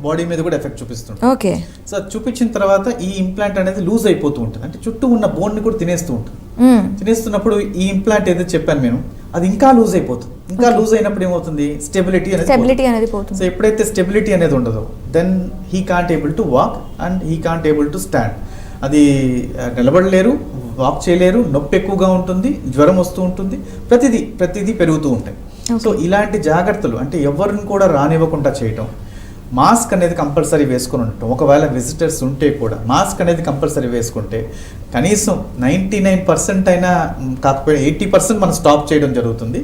బాడీ మీద కూడా ఎఫెక్ట్ చూపిస్తుంది. ఓకే, సో చూపించిన తర్వాత ఈ ఇంప్లాంట్ అనేది లూజ్ అయిపోతూ ఉంటుంది, అంటే చుట్టూ ఉన్న బోన్ ని కూడా తినేస్తూ ఉంటుంది. తినేస్తున్నప్పుడు ఈ ఇంప్లాంట్ ఏదైతే చెప్పాను నేను అది ఇంకా లూజ్ అయిపోతుంది. ఇంకా లూజ్ అయినప్పుడు ఏమవుతుంది, స్టెబిలిటీ అనేది పోతుంది. సో ఎప్పుడైతే స్టెబిలిటీ అనేది ఉండదో then he can't able to walk and he can't able to stand. అది నిలబడలేరు, వాక్ చేయలేరు, నొప్పి ఎక్కువగా ఉంటుంది, జ్వరం వస్తూ ఉంటుంది, ప్రతిదీ పెరుగుతూ ఉంటాయి. సో ఇలాంటి జాగ్రత్తలు అంటే ఎవరిని కూడా రానివ్వకుండా చేయటం, మాస్క్ అనేది కంపల్సరీ వేసుకొని ఉండటం, ఒకవేళ విజిటర్స్ ఉంటే కూడా మాస్క్ అనేది కంపల్సరీ వేసుకుంటే కనీసం 99% అయినా కాకపోతే 80% మనం స్టాప్ చేయడం జరుగుతుంది.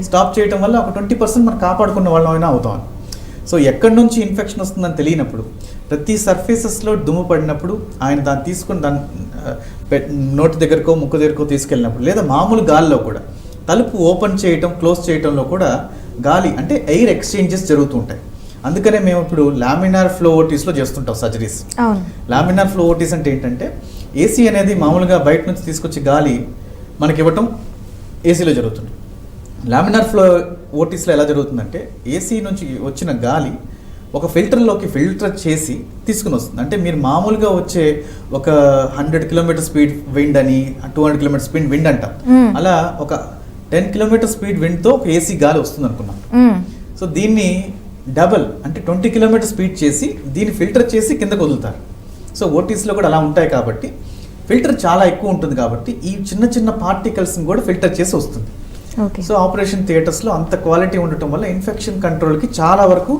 స్టాప్ చేయడం వల్ల ఒక 20% మనం కాపాడుకున్న వాళ్ళం అయినా అవుతాం. సో ఎక్కడి నుంచి ఇన్ఫెక్షన్ వస్తుందని తెలియనప్పుడు ప్రతి సర్ఫేసెస్లో దుమ్ము పడినప్పుడు ఆయన దాన్ని తీసుకుని దాన్ని నోటి దగ్గరకో ముక్కు దగ్గరకో తీసుకెళ్ళినప్పుడు లేదా మామూలు గాలిలో కూడా తలుపు ఓపెన్ చేయటం క్లోజ్ చేయటంలో కూడా గాలి అంటే ఎయిర్ ఎక్స్చేంజెస్ జరుగుతూ ఉంటాయి. అందుకనే మేము ఇప్పుడు లామినార్ ఫ్లో ఓటీస్లో చేస్తుంటాం సర్జరీస్. లామినార్ ఫ్లో ఓటీస్ అంటే ఏంటంటే ఏసీ అనేది మామూలుగా బయట నుంచి తీసుకొచ్చి గాలి మనకి ఇవ్వటం ఏసీలో జరుగుతుంది. లామినార్ ఫ్లో ఓటీస్లో ఎలా జరుగుతుందంటే ఏసీ నుంచి వచ్చిన గాలి ఒక ఫిల్టర్లోకి ఫిల్టర్ చేసి తీసుకుని వస్తుంది. అంటే మీరు మామూలుగా వచ్చే ఒక 100 కిలోమీటర్ స్పీడ్ విండ్ అని 200 కిలోమీటర్ స్పీడ్ విండ్ అంటాం, అలా ఒక 10 కిలోమీటర్ స్పీడ్ విండ్తో ఒక ఏసీ గాలి వస్తుంది అనుకున్నాం. సో దీన్ని డబల్ అంటే 20 కిలోమీటర్ స్పీడ్ చేసి దీన్ని ఫిల్టర్ చేసి కిందకు వదులుతారు. సో ఓటీస్లో కూడా అలా ఉంటాయి కాబట్టి ఫిల్టర్ చాలా ఎక్కువ ఉంటుంది కాబట్టి ఈ చిన్న చిన్న పార్టికల్స్ని కూడా ఫిల్టర్ చేసి వస్తుంది. సో ఆపరేషన్ థియేటర్స్లో అంత క్వాలిటీ ఉండటం వల్ల ఇన్ఫెక్షన్ కంట్రోల్కి చాలా వరకు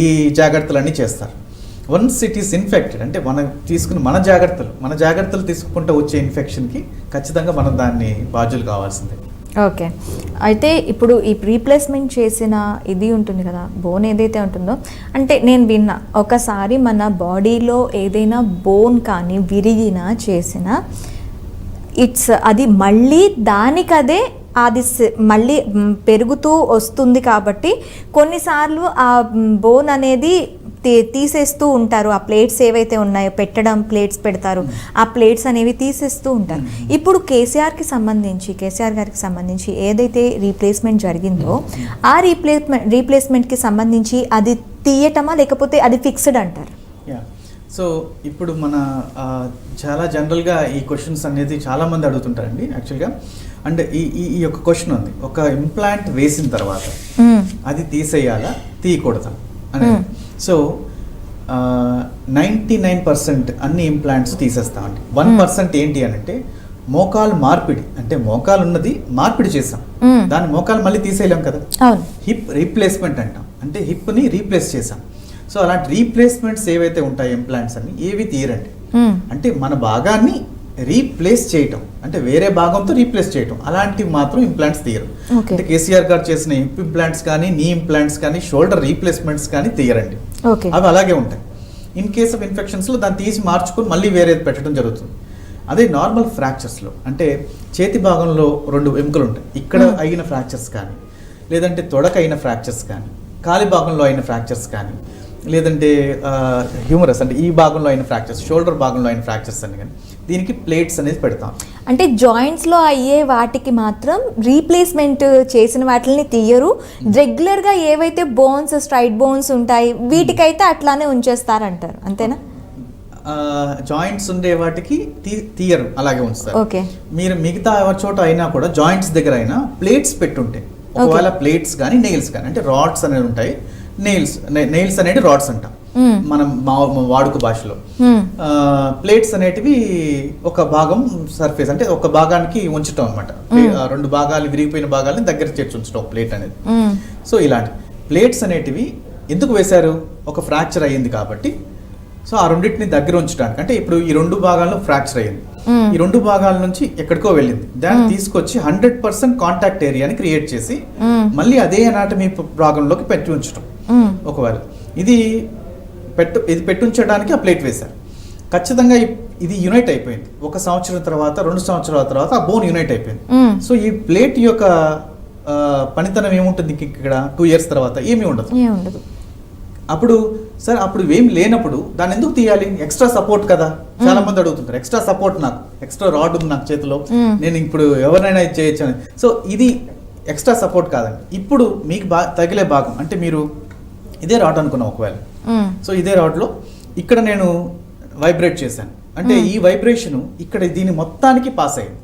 ఈ జాగ్రత్తలన్నీ చేస్తారు. వన్స్ ఇట్ ఈస్ ఇన్ఫెక్టెడ్ అంటే మనం తీసుకుని మన జాగ్రత్తలు తీసుకుంటూ వచ్చే ఇన్ఫెక్షన్కి ఖచ్చితంగా మనం దాన్ని బాధ్యులు కావాల్సిందే. ఓకే, అయితే ఇప్పుడు ఈ రీప్లేస్మెంట్ చేసిన ఇది ఉంటుంది కదా బోన్ ఏదైతే ఉంటుందో, అంటే నేను విన్నా ఒకసారి మన బాడీలో ఏదైనా బోన్ కానీ విరిగినా చేసినా అది మళ్ళీ దానికదే అది మళ్ళీ పెరుగుతూ వస్తుంది. కాబట్టి కొన్నిసార్లు ఆ బోన్ అనేది తీసేస్తూ ఉంటారు. ఆ ప్లేట్స్ ఏవైతే ఉన్నాయో ప్లేట్స్ పెడతారు, ఆ ప్లేట్స్ అనేవి తీసేస్తూ ఉంటారు. ఇప్పుడు కేసీఆర్ గారికి సంబంధించి ఏదైతే రీప్లేస్మెంట్ జరిగిందో ఆ రీప్లేస్మెంట్కి సంబంధించి అది తీయటమా లేకపోతే అది ఫిక్స్డ్ అంటారు? యా, సో ఇప్పుడు మన చాలా జనరల్గా ఈ క్వశ్చన్స్ అనేది చాలామంది అడుగుతుంటారండి యాక్చువల్గా. అండ్ ఈ యొక్క క్వశ్చన్ ఉంది, ఒక ఇంప్లాంట్ వేసిన తర్వాత అది తీసేయాలా తీయకూడదా అనేది. సో 99% అన్ని ఇంప్లాంట్స్ తీసేస్తామండి. 1% ఏంటి అని అంటే మోకాలు మార్పిడి, అంటే మోకాలు ఉన్నది మార్పిడి చేస్తాం, దాని మోకాలు మళ్ళీ తీసేయలేం కదా. హిప్ రీప్లేస్మెంట్ అంటాం, అంటే హిప్ని రీప్లేస్ చేసాం. సో అలాంటి రీప్లేస్మెంట్స్ ఏవైతే ఉంటాయి ఇంప్లాంట్స్ అన్ని ఏవి తీయరండి. అంటే మన భాగాన్ని రీప్లేస్ చేయటం, అంటే వేరే భాగంతో రీప్లేస్ చేయటం, అలాంటివి మాత్రం ఇంప్లాంట్స్ తీయరు. అంటే కేసీఆర్ గారు చేసిన హిప్ ఇంప్లాంట్స్ కానీ, నీ ఇంప్లాంట్స్ కానీ, షోల్డర్ రీప్లేస్మెంట్స్ కానీ తీయరండి. అవి అలాగే ఉంటాయి. ఇన్ కేస్ ఆఫ్ ఇన్ఫెక్షన్స్లో దాన్ని తీసి మార్చుకొని మళ్ళీ వేరేది పెట్టడం జరుగుతుంది. అదే నార్మల్ ఫ్రాక్చర్స్లో, అంటే చేతి భాగంలో 2 ఎముకలు ఉంటాయి, ఇక్కడ అయిన ఫ్రాక్చర్స్ కానీ, లేదంటే తొడక అయిన ఫ్రాక్చర్స్ కానీ, కాలి భాగంలో అయిన ఫ్రాక్చర్స్ కానీ, లేదంటే హ్యూమరస్ అంటే ఈ భాగంలో అయిన ఫ్రాక్చర్స్, షోల్డర్ భాగంలో అయిన ఫ్రాక్చర్స్ అని కానీ దీనికి ప్లేట్స్ అనేది పెడతాం. అంటే జాయింట్స్లో అయ్యే వాటికి మాత్రం రీప్లేస్మెంట్ చేసిన వాటిని తీయరు. రెగ్యులర్గా ఏవైతే బోన్స్, స్ట్రైట్ బోన్స్ ఉంటాయి వీటికైతే అట్లానే ఉంచేస్తారంటారు, అంతేనా? జాయింట్స్ ఉండే వాటికి తీయరు, అలాగే ఉంచుతారు. ఓకే. మీరు మిగతా చోట అయినా కూడా జాయింట్స్ దగ్గర అయినా ప్లేట్స్ పెట్టుంటే, ఒకవేళ ప్లేట్స్ కానీ నెయిల్స్ కానీ, అంటే రాడ్స్ అనేవి ఉంటాయి, నెయిల్స్ అనేది రాడ్స్ అంటాం మనం వాడుక భాషలో. ప్లేట్స్ అనేటివి ఒక భాగం సర్ఫేస్, అంటే ఒక భాగానికి ఉంచటం అనమాట. 2 భాగాలు విరిగిపోయిన భాగాలని దగ్గర చేర్చి ఉంచటం ప్లేట్ అనేది. సో ఇలాంటి ప్లేట్స్ అనేటివి ఎందుకు వేశారు? ఒక ఫ్రాక్చర్ అయ్యింది కాబట్టి. సో ఆ రెండింటిని దగ్గర ఉంచడానికి, అంటే ఇప్పుడు ఈ 2 భాగాల్లో ఫ్రాక్చర్ అయ్యింది, ఈ 2 భాగాల నుంచి ఎక్కడికో వెళ్ళింది, దాన్ని తీసుకొచ్చి 100% కాంటాక్ట్ ఏరియాని క్రియేట్ చేసి మళ్ళీ అదే అనాటమీ భాగంలోకి పెట్టి ఉంచడం. ఒకవేళ ఇది పెట్టుంచడానికి ఆ ప్లేట్ వేశారు, ఖచ్చితంగా ఇది యునైట్ అయిపోయింది. 1 సంవత్సరం తర్వాత, 2 సంవత్సరాల తర్వాత ఆ బోన్ యునైట్ అయిపోయింది. సో ఈ ప్లేట్ యొక్క పనితనం ఏముంటుంది ఇక్కడ 2 ఇయర్స్ తర్వాత? ఏమీ ఉండదు. అప్పుడు సార్ అప్పుడు ఏమి లేనప్పుడు దాన్ని ఎందుకు తీయాలి? ఎక్స్ట్రా సపోర్ట్ కదా, చాలా మంది అడుగుతుంటారు. ఎక్స్ట్రా సపోర్ట్, నాకు ఎక్స్ట్రా రాడ్ ఉంది నాకు చేతిలో, నేను ఇప్పుడు ఎవరినైనా చేయొచ్చు అని. సో ఇది ఎక్స్ట్రా సపోర్ట్ కాదండి. ఇప్పుడు మీకు తగిలే భాగం, అంటే మీరు ఇదే రాడ్ అనుకున్నాం ఒకవేళ, సో ఇదే రాడ్లో ఇక్కడ నేను వైబ్రేట్ చేశాను, అంటే ఈ వైబ్రేషన్ ఇక్కడ దీని మొత్తానికి పాస్ అయింది.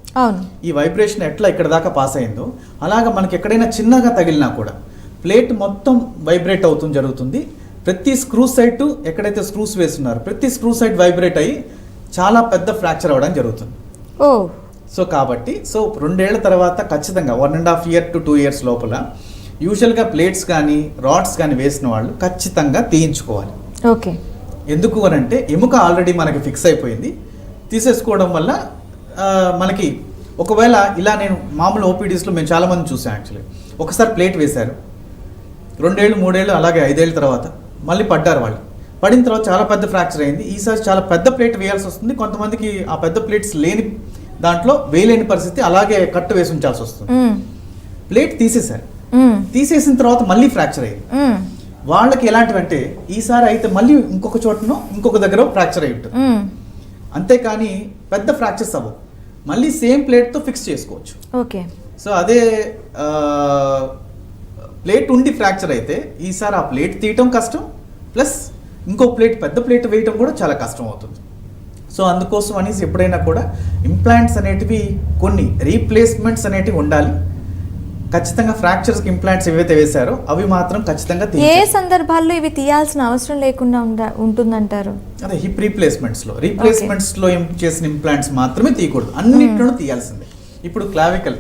ఈ వైబ్రేషన్ ఎట్లా ఇక్కడ దాకా పాస్ అయిందో అలాగా మనకి ఎక్కడైనా చిన్నగా తగిలినా కూడా ప్లేట్ మొత్తం వైబ్రేట్ అవుతుంది జరుగుతుంది. ప్రతి స్క్రూ సైడ్ ఎక్కడైతే స్క్రూస్ వేస్తున్నారు ప్రతి స్క్రూ సైడ్ వైబ్రేట్ అయ్యి చాలా పెద్ద ఫ్రాక్చర్ అవ్వడం జరుగుతుంది. సో కాబట్టి 2 ఏళ్ల తర్వాత ఖచ్చితంగా 1.5 year to 2 years లోపల యూజువల్గా ప్లేట్స్ కానీ రాడ్స్ కానీ వేసిన వాళ్ళు ఖచ్చితంగా తీయించుకోవాలి. ఓకే. ఎందుకు అని అంటే ఎముక ఆల్రెడీ మనకి ఫిక్స్ అయిపోయింది, తీసేసుకోవడం వల్ల మనకి ఒకవేళ ఇలా నేను మామూలు ఓపీడీస్లో మేము చాలామంది చూసాం. యాక్చువల్లీ ఒకసారి ప్లేట్ వేశారు, 2 ఏళ్ళు 3 ఏళ్ళు అలాగే 5 ఏళ్ళ తర్వాత మళ్ళీ పడ్డారు. వాళ్ళు పడిన తర్వాత చాలా పెద్ద ఫ్రాక్చర్ అయింది. ఈసారి చాలా పెద్ద ప్లేట్ వేయాల్సి వస్తుంది. కొంతమందికి ఆ పెద్ద ప్లేట్స్ లేని దాంట్లో వేయలేని పరిస్థితి, అలాగే కట్టు వేసి ఉంచాల్సి వస్తుంది. ప్లేట్ తీసేశారు, తీసేసిన తర్వాత మళ్ళీ ఫ్రాక్చర్ అయ్యింది. వాళ్ళకి ఎలాంటివంటే ఈసారి అయితే మళ్ళీ ఇంకొక చోటనో ఇంకొక దగ్గర ఫ్రాక్చర్ అయ్యి ఉంటుంది, అంతేకాని పెద్ద ఫ్రాక్చర్స్ అవ్వవు. మళ్ళీ సేమ్ ప్లేట్తో ఫిక్స్ చేసుకోవచ్చు. ఓకే. సో అదే ప్లేట్ ఉండి ఫ్రాక్చర్ అయితే ఈసారి ఆ ప్లేట్ తీయటం కష్టం, ప్లస్ ఇంకో ప్లేట్ పెద్ద ప్లేట్ వేయటం కూడా చాలా కష్టం అవుతుంది. సో అందుకోసం అనేసి ఎప్పుడైనా కూడా ఇంప్లాంట్స్ అనేటివి కొన్ని రీప్లేస్మెంట్స్ అనేటివి ఉండాలి. ఖచ్చితంగా ఫ్రాక్చర్స్కి ఇంప్లాంట్స్ ఏవైతే వేశారో అవి మాత్రం ఖచ్చితంగా ఏ సందర్భాల్లో ఇవి తీయాల్సిన అవసరం లేకుండా ఉంటుందంటారు? అదే హిప్ రీప్లేస్మెంట్స్లో చేసిన ఇంప్లాంట్స్ మాత్రమే తీయకూడదు, అన్నింటిలోనూ తీయాల్సిందే. ఇప్పుడు క్లావికల్,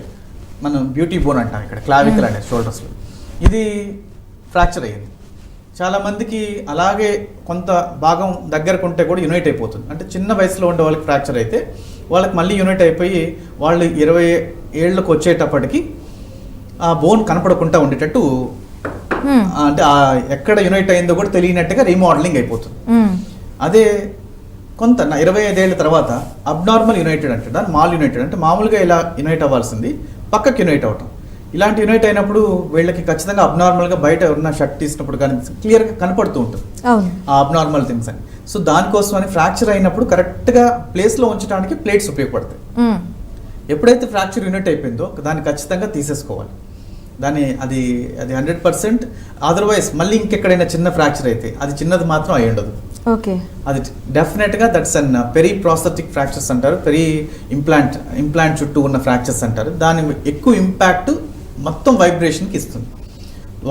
మనం బ్యూటీ బోన్ అంటాం ఇక్కడ, క్లావికల్ అనేది షోల్డర్స్లో, ఇది ఫ్రాక్చర్ అయ్యింది. చాలామందికి అలాగే కొంత భాగం దగ్గరకు ఉంటే కూడా యునైట్ అయిపోతుంది. అంటే చిన్న వయసులో ఉండే వాళ్ళకి ఫ్రాక్చర్ అయితే వాళ్ళకి మళ్ళీ యునైట్ అయిపోయి వాళ్ళు 20 ఏళ్ళకు వచ్చేటప్పటికి ఆ బోన్ కనపడకుండా ఉండేటట్టు, అంటే ఎక్కడ యునైట్ అయిందో కూడా తెలియనట్టుగా రీమోడలింగ్ అయిపోతుంది. అదే కొంత 25 ఏళ్ళ తర్వాత అబ్నార్మల్ యునైటెడ్ అంటే దాన్ని మాల్ యునైటెడ్, అంటే మామూలుగా ఇలా యునైట్ అవ్వాల్సింది పక్కకి యునైట్ అవటం. ఇలాంటి యునైట్ అయినప్పుడు వీళ్ళకి ఖచ్చితంగా అబ్నార్మల్గా బయట ఎవరన్నా షర్ట్ తీసినప్పుడు కానీ క్లియర్గా కనపడుతూ ఉంటుంది ఆ అబ్నార్మల్ థింగ్స్ అని. సో దానికోసం అని ఫ్రాక్చర్ అయినప్పుడు కరెక్ట్గా ప్లేస్లో ఉంచడానికి ప్లేట్స్ ఉపయోగపడతాయి. ఎప్పుడైతే ఫ్రాక్చర్ యూనిట్ అయిపోయిందో దాన్ని ఖచ్చితంగా తీసేసుకోవాలి. అది 100%. అదర్వైజ్ మళ్ళీ ఇంకెక్కడైనా చిన్న ఫ్రాక్చర్ అయితే అది చిన్నది మాత్రం అయి ఉండదు. ఓకే, అది డెఫినెట్గా that's an peri prosthetic fractures అంటారు, పెరీ ఇంప్లాంట్ చుట్టూ ఉన్న ఫ్రాక్చర్స్ అంటారు. దాని ఎక్కువ ఇంపాక్ట్ మొత్తం వైబ్రేషన్కి ఇస్తుంది.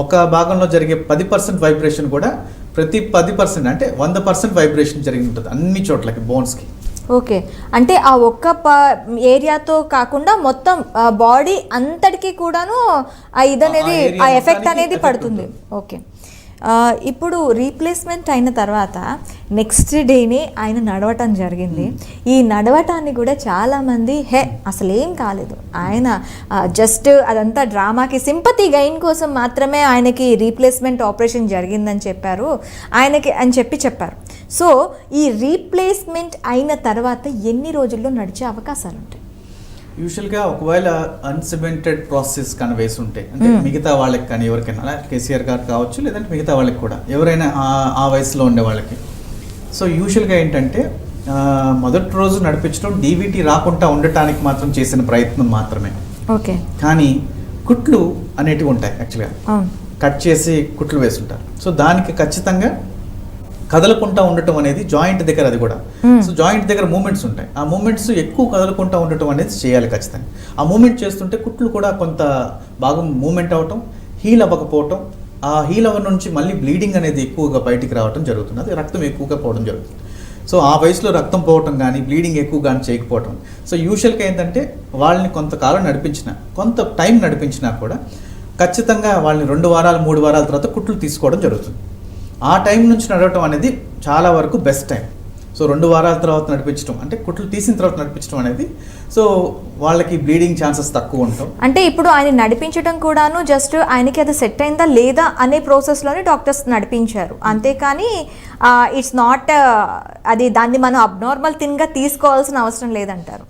ఒక భాగంలో జరిగే 10% వైబ్రేషన్ కూడా ప్రతి 10% అంటే 100% వైబ్రేషన్ జరిగి ఉంటుంది అన్ని చోట్లకి, బోన్స్కి. ఓకే, అంటే ఆ ఒక్క ఏరియాతో కాకుండా మొత్తం బాడీ అంతటికి కూడాను ఆ ఇదనేది, ఆ ఎఫెక్ట్ అనేది పడుతుంది. ఓకే, ఇప్పుడు రీప్లేస్మెంట్ అయిన తర్వాత నెక్స్ట్ డేనే ఆయన నడవటం జరిగింది. ఈ నడవటాన్ని కూడా చాలామంది అసలు ఏం కాలేదు, ఆయన జస్ట్ అదంతా డ్రామాకి సింపతి గెయిన్ కోసం మాత్రమే ఆయనకి రీప్లేస్మెంట్ ఆపరేషన్ జరిగిందని చెప్పారు ఆయనకి అని చెప్పారు. సో ఈ రీప్లేస్మెంట్ అయిన తర్వాత ఎన్ని రోజుల్లో నడిచే అవకాశాలు ఉంటాయి? యూజువల్గా ఒకవేళ అన్సిమెంటెడ్ ప్రాసెస్ కానీ వేసి ఉంటే, అంటే మిగతా వాళ్ళకి కానీ ఎవరికైనా, అలా కేసీఆర్ గారు కావచ్చు లేదంటే మిగతా వాళ్ళకి కూడా ఎవరైనా ఆ వయసులో ఉండే వాళ్ళకి, సో యూజువల్గా ఏంటంటే మొదటి రోజు నడిపించడం డీవీటీ రాకుండా ఉండటానికి మాత్రం చేసిన ప్రయత్నం మాత్రమే. ఓకే, కానీ కుట్లు అనేటివి ఉంటాయి యాక్చువల్గా, కట్ చేసి కుట్లు వేస్తుంటారు. సో దానికి ఖచ్చితంగా కదలకుండా ఉండటం అనేది జాయింట్ దగ్గర, అది కూడా. సో జాయింట్ దగ్గర మూమెంట్స్ ఉంటాయి, ఆ మూమెంట్స్ ఎక్కువ కదలకుండా ఉండటం అనేది చేయాలి ఖచ్చితంగా. ఆ మూమెంట్ చేస్తుంటే కుట్లు కూడా కొంత భాగం మూమెంట్ అవటం, హీల్ అవ్వకపోవటం, ఆ హీల్ అవ్వ నుంచి మళ్ళీ బ్లీడింగ్ అనేది ఎక్కువగా బయటికి రావడం జరుగుతుంది, అది రక్తం ఎక్కువగా పోవడం జరుగుతుంది. సో ఆ వయసులో రక్తం పోవటం కానీ బ్లీడింగ్ ఎక్కువ కానీ చేయకపోవటం. సో యూజువల్గా ఏంటంటే వాళ్ళని కొంతకాలం కొంత టైం నడిపించినా కూడా ఖచ్చితంగా వాళ్ళని 2 వారాలు 3 వారాల తర్వాత కుట్లు తీసుకోవడం జరుగుతుంది. ఆ టైం నుంచి నడవటం అనేది చాలా వరకు బెస్ట్ టైం. సో 2 వారాల తర్వాత నడిపించడం, అంటే కుట్లు తీసిన తర్వాత నడిపించడం అనేది, సో వాళ్ళకి బ్లీడింగ్ ఛాన్సెస్ తక్కువ ఉంటాం. అంటే ఇప్పుడు ఆయన నడిపించడం కూడాను జస్ట్ ఆయనకి అది సెట్ అయిందా లేదా అనే ప్రాసెస్లోనే డాక్టర్స్ నడిపించారు, అంతేకాని ఇట్స్ నాట్ అది దాన్ని మనం అబ్నార్మల్ థింగ్గా తీసుకోవాల్సిన అవసరం లేదంటారు.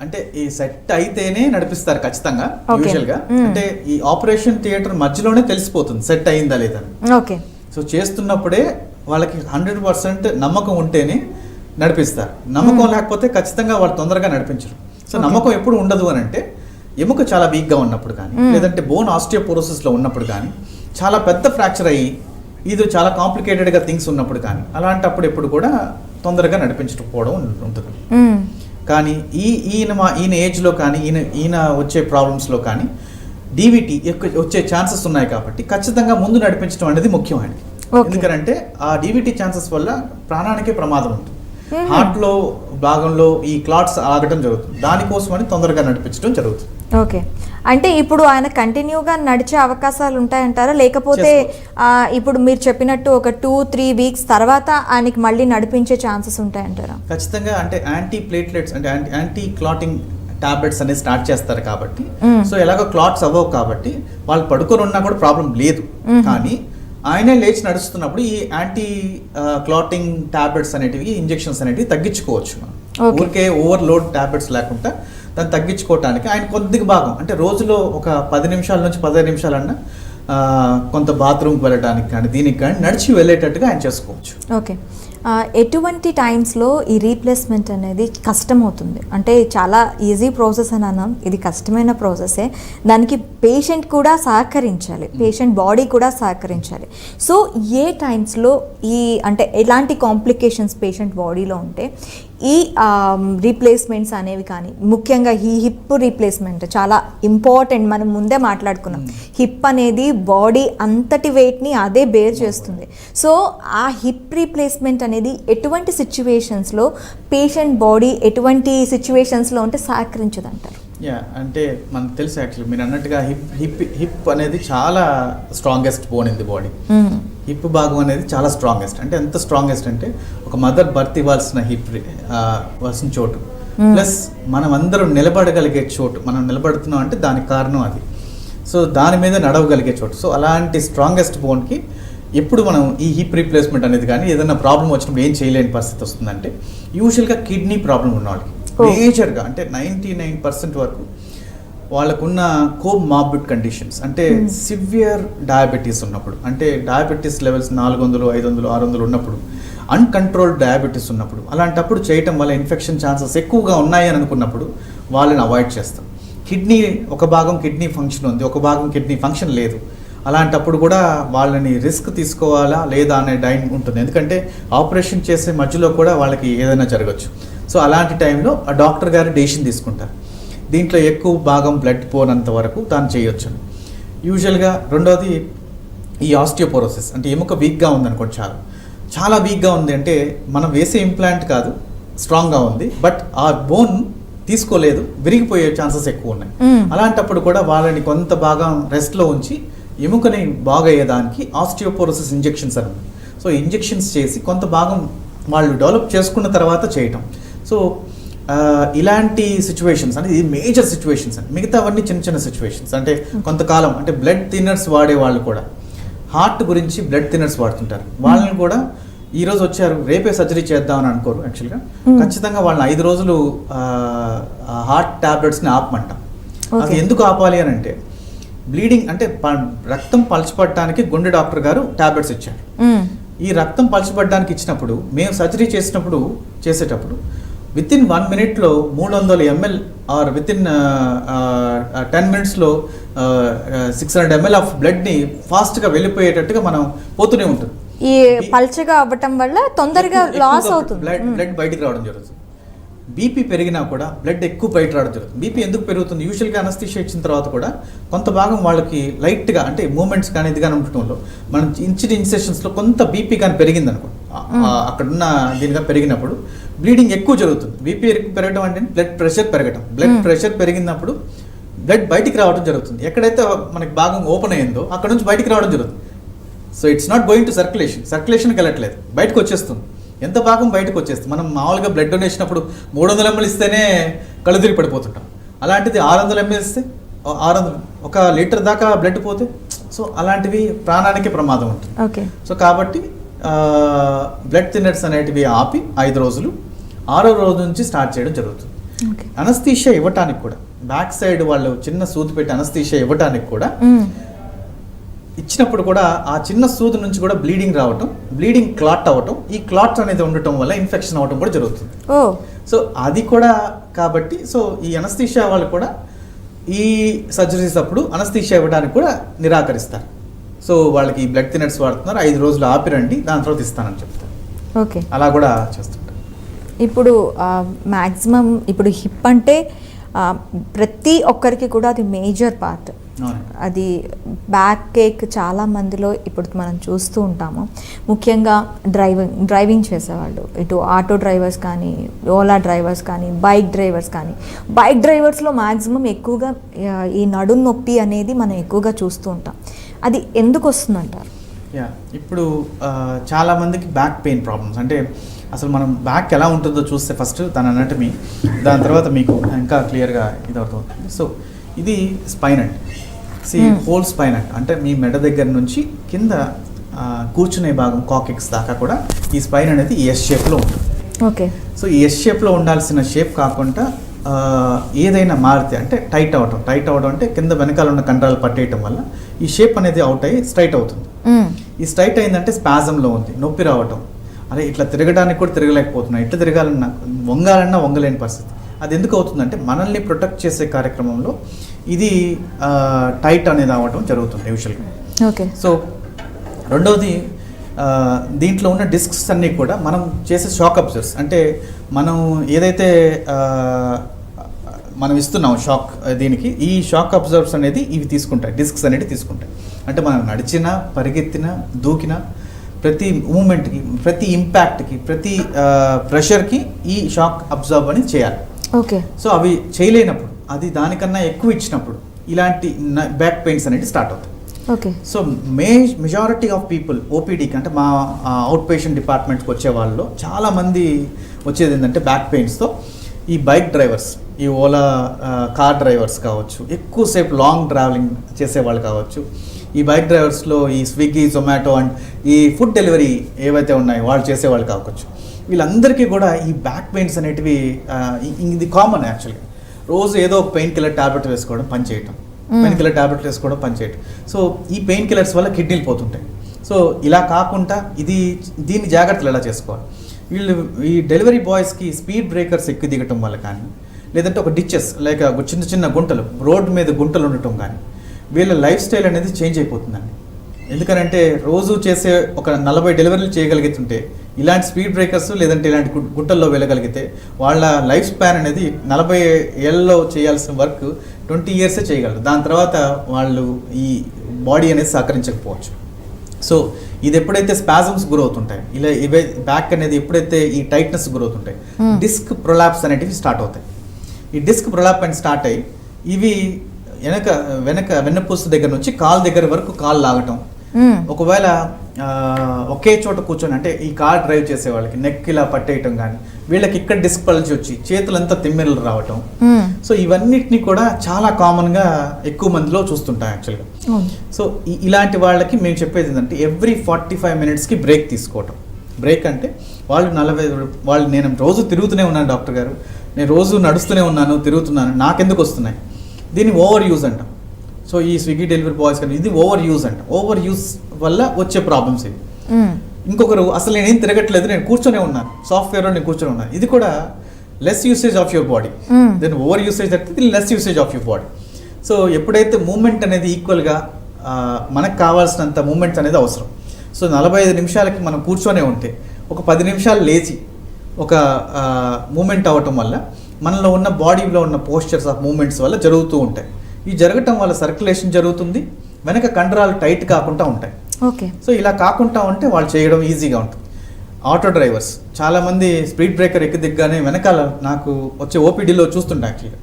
అంటే ఈ సెట్ అయితేనే నడిపిస్తారు ఖచ్చితంగా యూజువల్గా. అంటే ఈ ఆపరేషన్ థియేటర్ మధ్యలోనే తెలిసిపోతుంది సెట్ అయిందా లేదా. ఓకే, సో చేస్తున్నప్పుడే వాళ్ళకి 100% నమ్మకం ఉంటేనే నడిపిస్తారు. నమ్మకం లేకపోతే ఖచ్చితంగా వాళ్ళు తొందరగా నడిపించరు. సో నమ్మకం ఎప్పుడు ఉండదు అని అంటే, ఎముక చాలా వీక్గా ఉన్నప్పుడు కానీ, లేదంటే బోన్ ఆస్టియోపోరోసిస్లో ఉన్నప్పుడు కానీ, చాలా పెద్ద ఫ్రాక్చర్ అయ్యి ఇది చాలా కాంప్లికేటెడ్గా థింగ్స్ ఉన్నప్పుడు కానీ, అలాంటప్పుడు ఎప్పుడు కూడా తొందరగా నడిపించకపోవడం ఉంటుంది. కానీ ఈయన ఏజ్లో కానీ, ఈయన వచ్చే ప్రాబ్లమ్స్లో కానీ డీవీటీ వచ్చే ఛాన్సెస్ ఉన్నాయి కాబట్టి ఖచ్చితంగా ముందు నడిపించడం అనేది ముఖ్యం ఆయనకి. ఎందుకంటే ఆ డీవీటీ ఛాన్సెస్ వల్ల ప్రాణానికే ప్రమాదం ఉంటుంది. హార్ట్లో భాగంలో ఈ క్లాట్స్ ఆగటం జరుగుతుంది, దానికోసమని తొందరగా నడిపించడం జరుగుతుంది. ఓకే, అంటే ఇప్పుడు ఆయన కంటిన్యూగా నడిచే అవకాశాలు ఉంటాయంటారా, లేకపోతే ఇప్పుడు మీరు చెప్పినట్టు ఒక 2-3 వీక్స్ తర్వాత ఆయనకి మళ్ళీ నడిపించే ఛాన్సెస్ ఉంటాయంటారా? ఖచ్చితంగా, అంటే యాంటీ ప్లేట్లెట్స్ అంటే యాంటీ క్లాటింగ్ టాబ్లెట్స్ అనేది స్టార్ట్ చేస్తారు కాబట్టి, సో ఎలాగో క్లాట్స్ అవ్వవు కాబట్టి వాళ్ళు పడుకొని ఉన్నా కూడా ప్రాబ్లం లేదు. కానీ ఆయనే లేచి నడుస్తున్నప్పుడు ఈ యాంటీ క్లాటింగ్ టాబ్లెట్స్ అనేటివి, ఇంజెక్షన్స్ అనేటివి తగ్గించుకోవచ్చు మనం. ఊరికే ఓవర్లోడ్ టాబ్లెట్స్ లేకుండా దాన్ని తగ్గించుకోవటానికి ఆయన కొద్దిగా భాగం, అంటే రోజులో ఒక 10 నిమిషాల నుంచి 15 నిమిషాలన్నా కొంత బాత్రూమ్కి వెళ్ళడానికి కానీ దీనికి కానీ నడిచి వెళ్ళేటట్టుగా ఆయన చేసుకోవచ్చు. ఓకే, ఎటువంటి టైమ్స్లో ఈ రీప్లేస్మెంట్ అనేది కష్టమవుతుంది? అంటే చాలా ఈజీ ప్రాసెస్ అని అన్నాం, ఇది కష్టమైన ప్రాసెసే. దానికి పేషెంట్ కూడా సహకరించాలి, పేషెంట్ బాడీ కూడా సహకరించాలి. సో ఏ టైమ్స్లో అంటే ఎలాంటి కాంప్లికేషన్స్ పేషెంట్ బాడీలో ఉంటే ఈ రీప్లేస్మెంట్స్ అనేవి కానీ, ముఖ్యంగా ఈ హిప్ రీప్లేస్మెంట్ చాలా ఇంపార్టెంట్. మనం ముందే మాట్లాడుకున్నాం, హిప్ అనేది బాడీ అంతటి వెయిట్ని అదే బేర్ చేస్తుంది. సో ఆ హిప్ రీప్లేస్మెంట్ అనేది ఎటువంటి సిచ్యువేషన్స్లో పేషెంట్ బాడీ ఎటువంటి సిచ్యువేషన్స్లో ఉంటే సహకరించదు అంటారు? అంటే మనకు తెలుసు యాక్చువల్లీ మీరు అన్నట్టుగా హిప్ అనేది చాలా strongest bone in the body. Hip భాగం అనేది చాలా స్ట్రాంగెస్ట్. అంటే ఎంత స్ట్రాంగెస్ట్ అంటే ఒక మదర్ బర్త్ ఇవ్వాల్సిన వలసిన చోటు, ప్లస్ మనం అందరం నిలబడగలిగే చోటు, మనం నిలబడుతున్నాం అంటే దానికి కారణం అది. సో దాని మీద నడవగలిగే చోటు. సో అలాంటి స్ట్రాంగెస్ట్ బోన్కి ఎప్పుడు మనం ఈ హిప్ రీప్లేస్మెంట్ అనేది కానీ ఏదైనా ప్రాబ్లం వచ్చినప్పుడు ఏం చేయలేని పరిస్థితి వస్తుందంటే, యూజువల్గా కిడ్నీ ప్రాబ్లం ఉన్న వాళ్ళకి మేజర్గా, అంటే 99% వరకు వాళ్ళకున్న కోమార్బిడ్ కండిషన్స్, అంటే సివియర్ డయాబెటీస్ ఉన్నప్పుడు, అంటే డయాబెటీస్ లెవెల్స్ 400, 500, 600 ఉన్నప్పుడు, అన్కంట్రోల్డ్ డయాబెటీస్ ఉన్నప్పుడు, అలాంటప్పుడు చేయటం వల్ల ఇన్ఫెక్షన్ ఛాన్సెస్ ఎక్కువగా ఉన్నాయి అని అనుకున్నప్పుడు వాళ్ళని అవాయిడ్ చేస్తాం. ఒక భాగం కిడ్నీ ఫంక్షన్ ఉంది, ఒక భాగం కిడ్నీ ఫంక్షన్ లేదు, అలాంటప్పుడు కూడా వాళ్ళని రిస్క్ తీసుకోవాలా లేదా అనే డైన్ ఉంటుంది. ఎందుకంటే ఆపరేషన్ చేసే మధ్యలో కూడా వాళ్ళకి ఏదైనా జరగచ్చు. సో అలాంటి టైంలో ఆ డాక్టర్ గారు డెసిషన్ తీసుకుంటారు. దీంట్లో ఎక్కువ భాగం బ్లడ్ పోనంత వరకు తాను చేయొచ్చు. యూజువల్గా రెండోది ఈ ఆస్టియోపోరోసిస్, అంటే ఎముక వీక్గా ఉందనుకోండి, చాలా వీక్గా ఉంది అంటే మనం వేసే ఇంప్లాంట్ కాదు, స్ట్రాంగ్గా ఉంది, బట్ ఆ బోన్ తీసుకోలేదు, విరిగిపోయే ఛాన్సెస్ ఎక్కువ ఉన్నాయి. అలాంటప్పుడు కూడా వాళ్ళని కొంత భాగం రెస్ట్లో ఉంచి ఎముకని బాగయ్యేదానికి ఆస్టియోపోరోసిస్ ఇంజెక్షన్స్ అని. సో ఇంజెక్షన్స్ చేసి కొంత భాగం వాళ్ళు డెవలప్ చేసుకున్న తర్వాత చేయటం. సో ఇలాంటి సిచ్యువేషన్స్ అంటే ఇది మేజర్ సిచ్యువేషన్స్ అండి. మిగతావన్నీ చిన్న చిన్న సిచ్యువేషన్స్. అంటే కొంతకాలం అంటే బ్లడ్ థిన్నర్స్ వాడే వాళ్ళు కూడా, హార్ట్ గురించి బ్లడ్ థిన్నర్స్ వాడుతుంటారు. వాళ్ళని కూడా ఈ రోజు వచ్చారు, రేపే సర్జరీ చేద్దామని అనుకోరు. యాక్చువల్గా ఖచ్చితంగా వాళ్ళని 5 రోజులు హార్ట్ టాబ్లెట్స్ని ఆపమంటాం. అది ఎందుకు ఆపాలి అని అంటే, బ్లీడింగ్ అంటే రక్తం పలచపడటానికి గుండె డాక్టర్ గారు టాబ్లెట్స్ ఇచ్చారు. ఈ రక్తం పలచబడడానికి ఇచ్చినప్పుడు మేము సర్జరీ చేసేటప్పుడు within 1 minute 300 ml or within 10 minutes 600 ml of బ్లడ్ని ఫాస్ట్గా వెళ్ళిపోయేటట్టుగా మనం పోతూనే ఉంటుంది. ఈ పల్చగా అవ్వటం వల్ల తొందరగా లాస్ అవుతుంది, బ్లడ్ బయటికి రావడం జరుగుతుంది. బీపీ పెరిగినా కూడా బ్లడ్ ఎక్కువ బయట రావడం జరుగుతుంది. బీపీ ఎందుకు పెరుగుతుంది? యూజువల్గా అనస్థీషియా ఇచ్చిన తర్వాత కూడా కొంత భాగం వాళ్ళకి లైట్గా అంటే మూమెంట్స్ కానీ ఇది కానీ ఉండటంలో మనం ఇన్సెషన్స్లో కొంత బీపీ కానీ పెరిగింది అనుకోండి, అక్కడున్న దీనిగా పెరిగినప్పుడు బ్లీడింగ్ ఎక్కువ జరుగుతుంది. బీపీ పెరగడం అంటే బ్లడ్ ప్రెషర్ పెరగడం. బ్లడ్ ప్రెషర్ పెరిగినప్పుడు బ్లడ్ బయటికి రావడం జరుగుతుంది. ఎక్కడైతే మనకి భాగం ఓపెన్ అయిందో అక్కడ నుంచి బయటికి రావడం జరుగుతుంది. So it's not going to సర్క్యులేషన్కి వెళ్ళట్లేదు, బయటకు వచ్చేస్తుంది. ఎంత భాగం బయటకు వచ్చేస్తుంది. మనం మామూలుగా బ్లడ్ డొనేషన్ అప్పుడు 300 ml ఇస్తేనే కళ్ళు తిరిగి పడిపోతుంటాం. అలాంటిది 600 ml ఇస్తే 1 లీటర్ దాకా బ్లడ్ పోతే, సో అలాంటివి ప్రాణానికి ప్రమాదం ఉంటుంది. ఓకే. సో కాబట్టి బ్లడ్ థిన్నర్స్ అనేటివి ఆపి 5 రోజులు, 6వ రోజు నుంచి స్టార్ట్ చేయడం జరుగుతుంది. అనస్థీషియా ఇవ్వటానికి కూడా బ్యాక్ సైడ్ వాళ్ళు చిన్న సూది పెట్టి అనస్థీషియా ఇవ్వటానికి కూడా ఇచ్చినప్పుడు కూడా ఆ చిన్న సూది నుంచి కూడా బ్లీడింగ్ రావటం, బ్లీడింగ్ క్లాట్ అవ్వటం, ఈ క్లాట్ అనేది ఉండటం వల్ల ఇన్ఫెక్షన్ అవ్వటం కూడా జరుగుతుంది. సో అది కూడా కాబట్టి సో ఈ అనస్థీషియా వాళ్ళు కూడా ఈ సర్జరీస్ అప్పుడు అనస్థీషియా ఇవ్వడానికి కూడా నిరాకరిస్తారు. సో వాళ్ళకి బ్లడ్ థిన్నర్స్ వాడుతున్నారు, 5 రోజులు ఆపిరండి, దాని తర్వాత ఇస్తానని చెప్తారు. ఓకే, అలా కూడా చేస్తుంటారు. ఇప్పుడు మ్యాక్సిమం ఇప్పుడు హిప్ అంటే ప్రతి ఒక్కరికి కూడా అది మేజర్ పార్ట్. అది బ్యాక్ కేక్ చాలా మందిలో ఇప్పుడు మనం చూస్తూ ఉంటాము. ముఖ్యంగా డ్రైవింగ్ చేసేవాళ్ళు, ఇటు ఆటో డ్రైవర్స్ కానీ, ఓలా డ్రైవర్స్ కానీ, బైక్ డ్రైవర్స్లో మ్యాక్సిమం ఎక్కువగా ఈ నడుం నొప్పి అనేది మనం ఎక్కువగా చూస్తూ ఉంటాం. అది ఎందుకు వస్తుందంటారు? ఇప్పుడు చాలామందికి బ్యాక్ పెయిన్ ప్రాబ్లమ్స్, అంటే అసలు మనం బ్యాక్ ఎలా ఉంటుందో చూస్తే ఫస్ట్ దాని అనాటమీ, దాని తర్వాత మీకు ఇంకా క్లియర్గా ఇది అవుతుంది. సో ఇది స్పైన్ అండి. హోల్ స్పైన్ అంటే మీ మెడ దగ్గర నుంచి కింద కూర్చునే భాగం కాకెక్స్ దాకా కూడా ఈ స్పైన్ అనేది ఎస్ షేప్లో ఉంటుంది. ఓకే. సో ఈ ఎస్ షేప్లో ఉండాల్సిన షేప్ కాకుండా ఏదైనా మారితే అంటే టైట్ అవడం అంటే కింద వెనకాల ఉన్న కండరాలు పట్టేయటం వల్ల ఈ షేప్ అనేది అవుట్ అయ్యి స్ట్రైట్ అవుతుంది. ఈ స్ట్రైట్ అయిందంటే స్పాజంలో ఉంది, నొప్పి రావటం, అరే ఇట్లా తిరగడానికి కూడా తిరగలేకపోతున్నా, ఇట్లా తిరగాలన్నా వంగాలన్నా వంగలేని పరిస్థితి. అది ఎందుకు అవుతుందంటే మనల్ని ప్రొటెక్ట్ చేసే కార్యక్రమంలో ఇది టైట్ అనేది అవ్వడం జరుగుతుంది యూజువల్గా. ఓకే. సో రెండవది దీంట్లో ఉన్న డిస్క్స్ అన్నీ కూడా మనం చేసే షాక్ అబ్జర్వర్స్, అంటే మనం ఏదైతే మనం ఇస్తున్నాం షాక్ దీనికి, ఈ షాక్ అబ్జర్వర్స్ అనేది ఇవి తీసుకుంటాయి, డిస్క్స్ అనేది తీసుకుంటాయి. అంటే మనం నడిచినా, పరిగెత్తినా, దూకినా ప్రతి మూమెంట్కి, ప్రతి ఇంపాక్ట్కి, ప్రతి ప్రెషర్కి ఈ షాక్ అబ్జర్వ్ అనేది చేయాలి. ఓకే. సో అవి చేయలేనప్పుడు, అది దానికన్నా ఎక్కువ ఇచ్చినప్పుడు ఇలాంటి బ్యాక్ పెయిన్స్ అనేది స్టార్ట్ అవుతాయి. Okay. So majority of people ఓపీడీకి అంటే మా అవుట్ పేషెంట్ డిపార్ట్మెంట్కి వచ్చే వాళ్ళలో చాలామంది వచ్చేది ఏంటంటే బ్యాక్ పెయిన్స్తో ఈ బైక్ డ్రైవర్స్, ఈ ఓలా కార్ డ్రైవర్స్ కావచ్చు, ఎక్కువసేపు లాంగ్ ట్రావెలింగ్ చేసేవాళ్ళు కావచ్చు, ఈ బైక్ డ్రైవర్స్లో ఈ స్విగ్గీ, జొమాటో అండ్ ఈ ఫుడ్ డెలివరీ ఏవైతే ఉన్నాయో వాళ్ళు చేసేవాళ్ళు కావచ్చు, వీళ్ళందరికీ కూడా ఈ బ్యాక్ పెయిన్స్ అనేటివి ఇది కామన్. యాక్చువల్గా రోజు ఏదో ఒక పెయిన్ కిల్లర్ ట్యాబ్లెట్ వేసుకోవడం, పనిచేయటం, పెయిన్ కిల్లర్ ట్యాబ్లెట్ వేసుకోవడం, పనిచేయటం. సో ఈ పెయిన్ కిల్లర్స్ వల్ల కిడ్నీలు పోతుంటాయి. సో ఇలా కాకుండా దీన్ని జాగ్రత్తలు ఎలా చేసుకోవాలి? వీళ్ళు ఈ డెలివరీ బాయ్స్కి స్పీడ్ బ్రేకర్స్ ఎక్కి దిగటం వల్ల కానీ, లేదంటే ఒక డిచెస్ లైక్ చిన్న చిన్న గుంటలు, రోడ్డు మీద గుంటలు ఉండటం కానీ, వీళ్ళ లైఫ్ స్టైల్ అనేది చేంజ్ అయిపోతుందండి. ఎందుకనంటే రోజు చేసే ఒక 40 డెలివరీలు చేయగలుగుతుంటే ఇలాంటి స్పీడ్ బ్రేకర్స్ లేదంటే ఇలాంటి గుట్టల్లో వెళ్ళగలిగితే వాళ్ళ లైఫ్ స్పాన్ అనేది 40 ఏళ్ళలో చేయాల్సిన వర్క్ 20 ఇయర్సే చేయగలరు. దాని తర్వాత వాళ్ళు ఈ బాడీ అనేది సహకరించకపోవచ్చు. సో ఇది ఎప్పుడైతే స్పాజమ్స్ గురవుతుంటాయి, ఇలా ఇవే బ్యాక్ అనేది ఎప్పుడైతే ఈ టైట్నెస్ గురవుతుంటాయి, డిస్క్ ప్రొలాప్స్ అనేటివి స్టార్ట్ అవుతాయి. ఈ డిస్క్ ప్రొలాప్ అని స్టార్ట్ అయ్యి ఇవి వెన్నపూస దగ్గర నుంచి కాల్ దగ్గర వరకు కాల్ లాగటం. ఒకవేళ ఒకే చోట కూర్చొని అంటే ఈ కార్ డ్రైవ్ చేసే వాళ్ళకి నెక్ ఇలా పట్టేయటం కానీ, వీళ్ళకి ఇక్కడ డిస్క్ పలిచి వచ్చి చేతులంతా తిమ్మెరలు రావటం. సో ఇవన్నిటిని కూడా చాలా కామన్గా ఎక్కువ మందిలో చూస్తుంటాం యాక్చువల్గా. సో ఇలాంటి వాళ్ళకి మేము చెప్పేది ఏంటంటే ఎవ్రీ 45 మినిట్స్కి బ్రేక్ తీసుకోవటం. బ్రేక్ అంటే వాళ్ళు నేను రోజు తిరుగుతూనే ఉన్నాను డాక్టర్ గారు, నేను రోజు నడుస్తూనే ఉన్నాను, తిరుగుతున్నాను, నాకెందుకు వస్తున్నాయి, దీన్ని ఓవర్ యూజ్ అంటాం. సో ఈ స్విగ్గీ డెలివరీ బాయ్స్ కానీ ఇది ఓవర్ యూజ్ అంట. ఓవర్ యూజ్ వల్ల వచ్చే ప్రాబ్లమ్స్ ఇవి. ఇంకొకరు అసలు నేనేం తిరగట్లేదు, నేను కూర్చొనే ఉన్నాను, సాఫ్ట్వేర్లో నేను కూర్చొని ఉన్నాను, ఇది కూడా less usage of your body. Then over usage అంటే ఇది less usage of your body. So ఎప్పుడైతే మూమెంట్ అనేది ఈక్వల్గా మనకు కావాల్సినంత మూమెంట్స్ అనేది అవసరం. సో 45 నిమిషాలకి మనం కూర్చొనే ఉంటే ఒక 10 నిమిషాలు లేచి ఒక మూమెంట్ అవ్వటం వల్ల మనలో ఉన్న బాడీలో ఉన్న పోస్చర్స్ ఆఫ్ మూమెంట్స్ వల్ల జరుగుతూ ఉంటాయి. ఈ జరగటం వల్ల సర్క్యులేషన్ జరుగుతుంది, వెనక కండరాలు టైట్ కాకుండా ఉంటాయి. ఓకే. సో ఇలా కాకుండా ఉంటే వాళ్ళు చేయడం ఈజీగా ఉంటుంది. ఆటో డ్రైవర్స్ చాలామంది స్పీడ్ బ్రేకర్ ఎక్కి దిగ్గానే వెనకాల నాకు వచ్చే ఓపీడీలో చూస్తుంటా యాక్చువల్గా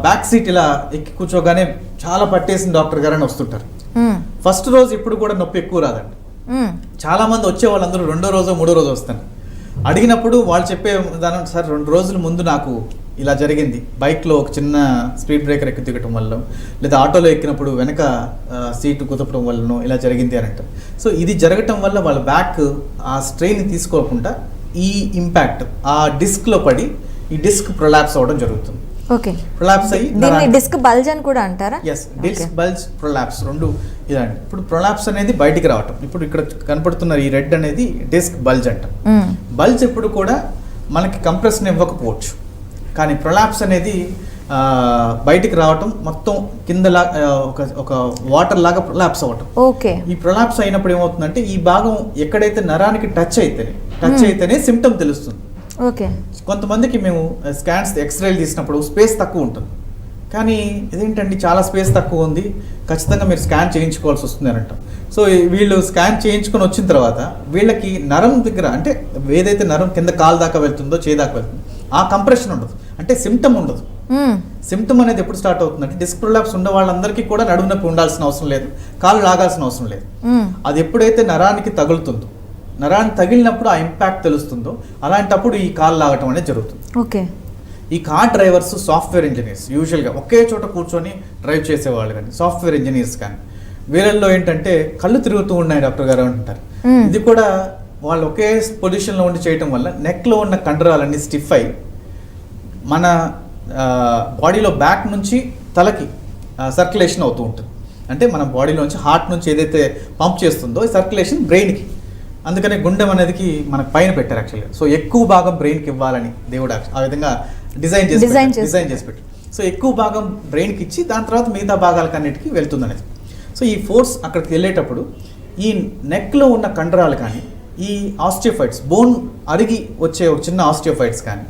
బ్యాక్ సీట్ ఇలా ఎక్కి కూర్చోగానే చాలా పట్టేసిన డాక్టర్ గారు అని వస్తుంటారు. ఫస్ట్ రోజు ఇప్పుడు కూడా నొప్పి ఎక్కువ రాదండి. చాలామంది వచ్చే వాళ్ళందరూ 2వ రోజు 3వ రోజు వస్తారు. అడిగినప్పుడు వాళ్ళు చెప్పే విధానం, సార్ 2 రోజుల ముందు నాకు ఇలా జరిగింది, బైక్లో ఒక చిన్న స్పీడ్ బ్రేకర్ ఎక్కి దిగటం వల్ల, లేదా ఆటోలో ఎక్కినప్పుడు వెనక సీటు కుదపడం వల్లనో ఇలా జరిగింది అని అంటారు. సో ఇది జరగటం వల్ల వాళ్ళ బ్యాక్ ఆ స్ట్రెయిన్ తీసుకోకుండా ఈ ఇంపాక్ట్ ఆ డిస్క్లో పడి ఈ డిస్క్ ప్రొలాప్స్ అవ్వడం జరుగుతుంది. ఓకే. ప్రొలాప్స్ అయ్యి డిస్క్ బల్జ్ అని కూడా అంటారా? ఎస్, డిస్క్ బల్జ్, ప్రొలాప్స్ రెండు ఇలాంటి. ఇప్పుడు ప్రొలాప్స్ అనేది బయటికి రావటం. ఇప్పుడు ఇక్కడ కనపడుతున్న ఈ రెడ్ అనేది డిస్క్ బల్జ్ అంటాం. బల్జ్ ఎప్పుడు కూడా మనకి కంప్రెషన్ ఇవ్వకపోవచ్చు, కానీ ప్రొలాప్స్ అనేది బయటికి రావటం, మొత్తం కిందలా ఒక వాటర్ లాగా ప్రొలాప్స్ అవ్వటం. ఓకే. ఈ ప్రొలాప్స్ అయినప్పుడు ఏమవుతుందంటే ఈ భాగం ఎక్కడైతే నరానికి టచ్ అయితేనే సిమ్టమ్ తెలుస్తుంది. ఓకే. కొంతమందికి మేము స్కాన్స్ ఎక్స్రేలు తీసినప్పుడు స్పేస్ తక్కువ ఉంటుంది, కానీ ఇదేంటండి చాలా స్పేస్ తక్కువ ఉంది, ఖచ్చితంగా మీరు స్కాన్ చేయించుకోవాల్సి వస్తుంది అని అంటాం. సో వీళ్ళు స్కాన్ చేయించుకొని వచ్చిన తర్వాత వీళ్ళకి నరం దగ్గర అంటే ఏదైతే నరం కింద కాలు దాకా వెళ్తుందో చేయి దాకా వెళ్తుందో ఆ కంప్రెషన్ ఉండదు, అంటే సిమ్టమ్ ఉండదు. సిమ్టమ్ అనేది ఎప్పుడు స్టార్ట్ అవుతుందంటే డిస్క్ ప్రొలాప్స్ ఉన్న వాళ్ళందరికీ కూడా నడుము నొప్పి ఉండాల్సిన అవసరం లేదు, కాలు లాగాల్సిన అవసరం లేదు. అది ఎప్పుడైతే నరానికి తగులుతుందో, నరాన్ని తగిలినప్పుడు ఆ ఇంపాక్ట్ తెలుస్తుందో అలాంటప్పుడు ఈ కాలు లాగటం అనేది జరుగుతుంది. ఓకే. ఈ కార్ డ్రైవర్స్ సాఫ్ట్వేర్ ఇంజనీర్స్ యూజువల్గా ఒకే చోట కూర్చొని డ్రైవ్ చేసేవాళ్ళు కానీ సాఫ్ట్వేర్ ఇంజనీర్స్ కానీ వీళ్ళల్లో ఏంటంటే కళ్ళు తిరుగుతూ ఉన్నాయి డాక్టర్ గారు అంటారు. ఇది కూడా వాళ్ళు ఒకే పొజిషన్లో ఉండి చేయటం వల్ల నెక్లో ఉన్న కండరాలన్నీ స్టిఫ్ అయ్యి మన బాడీలో బ్యాక్ నుంచి తలకి సర్క్యులేషన్ అవుతూ ఉంటుంది. అంటే మన బాడీలోంచి హార్ట్ నుంచి ఏదైతే పంప్ చేస్తుందో ఈ సర్క్యులేషన్ బ్రెయిన్కి, అందుకనే గుండెం అనేదికి మనకు పైన పెట్టారు యాక్చువల్గా. సో ఎక్కువ భాగం బ్రెయిన్కి ఇవ్వాలని దేవుడు ఆ విధంగా డిజైన్ చేసి పెట్టారు. సో ఎక్కువ భాగం బ్రెయిన్కి ఇచ్చి దాని తర్వాత మిగతా భాగాలకన్నిటికీ వెళ్తుంది అనేది. సో ఈ ఫోర్స్ అక్కడికి వెళ్ళేటప్పుడు ఈ నెక్లో ఉన్న కండరాలు కానీ ఈ ఆస్టియోఫైట్స్ బోన్ అరిగి వచ్చే ఒక చిన్న ఆస్టియోఫైట్స్ కానీ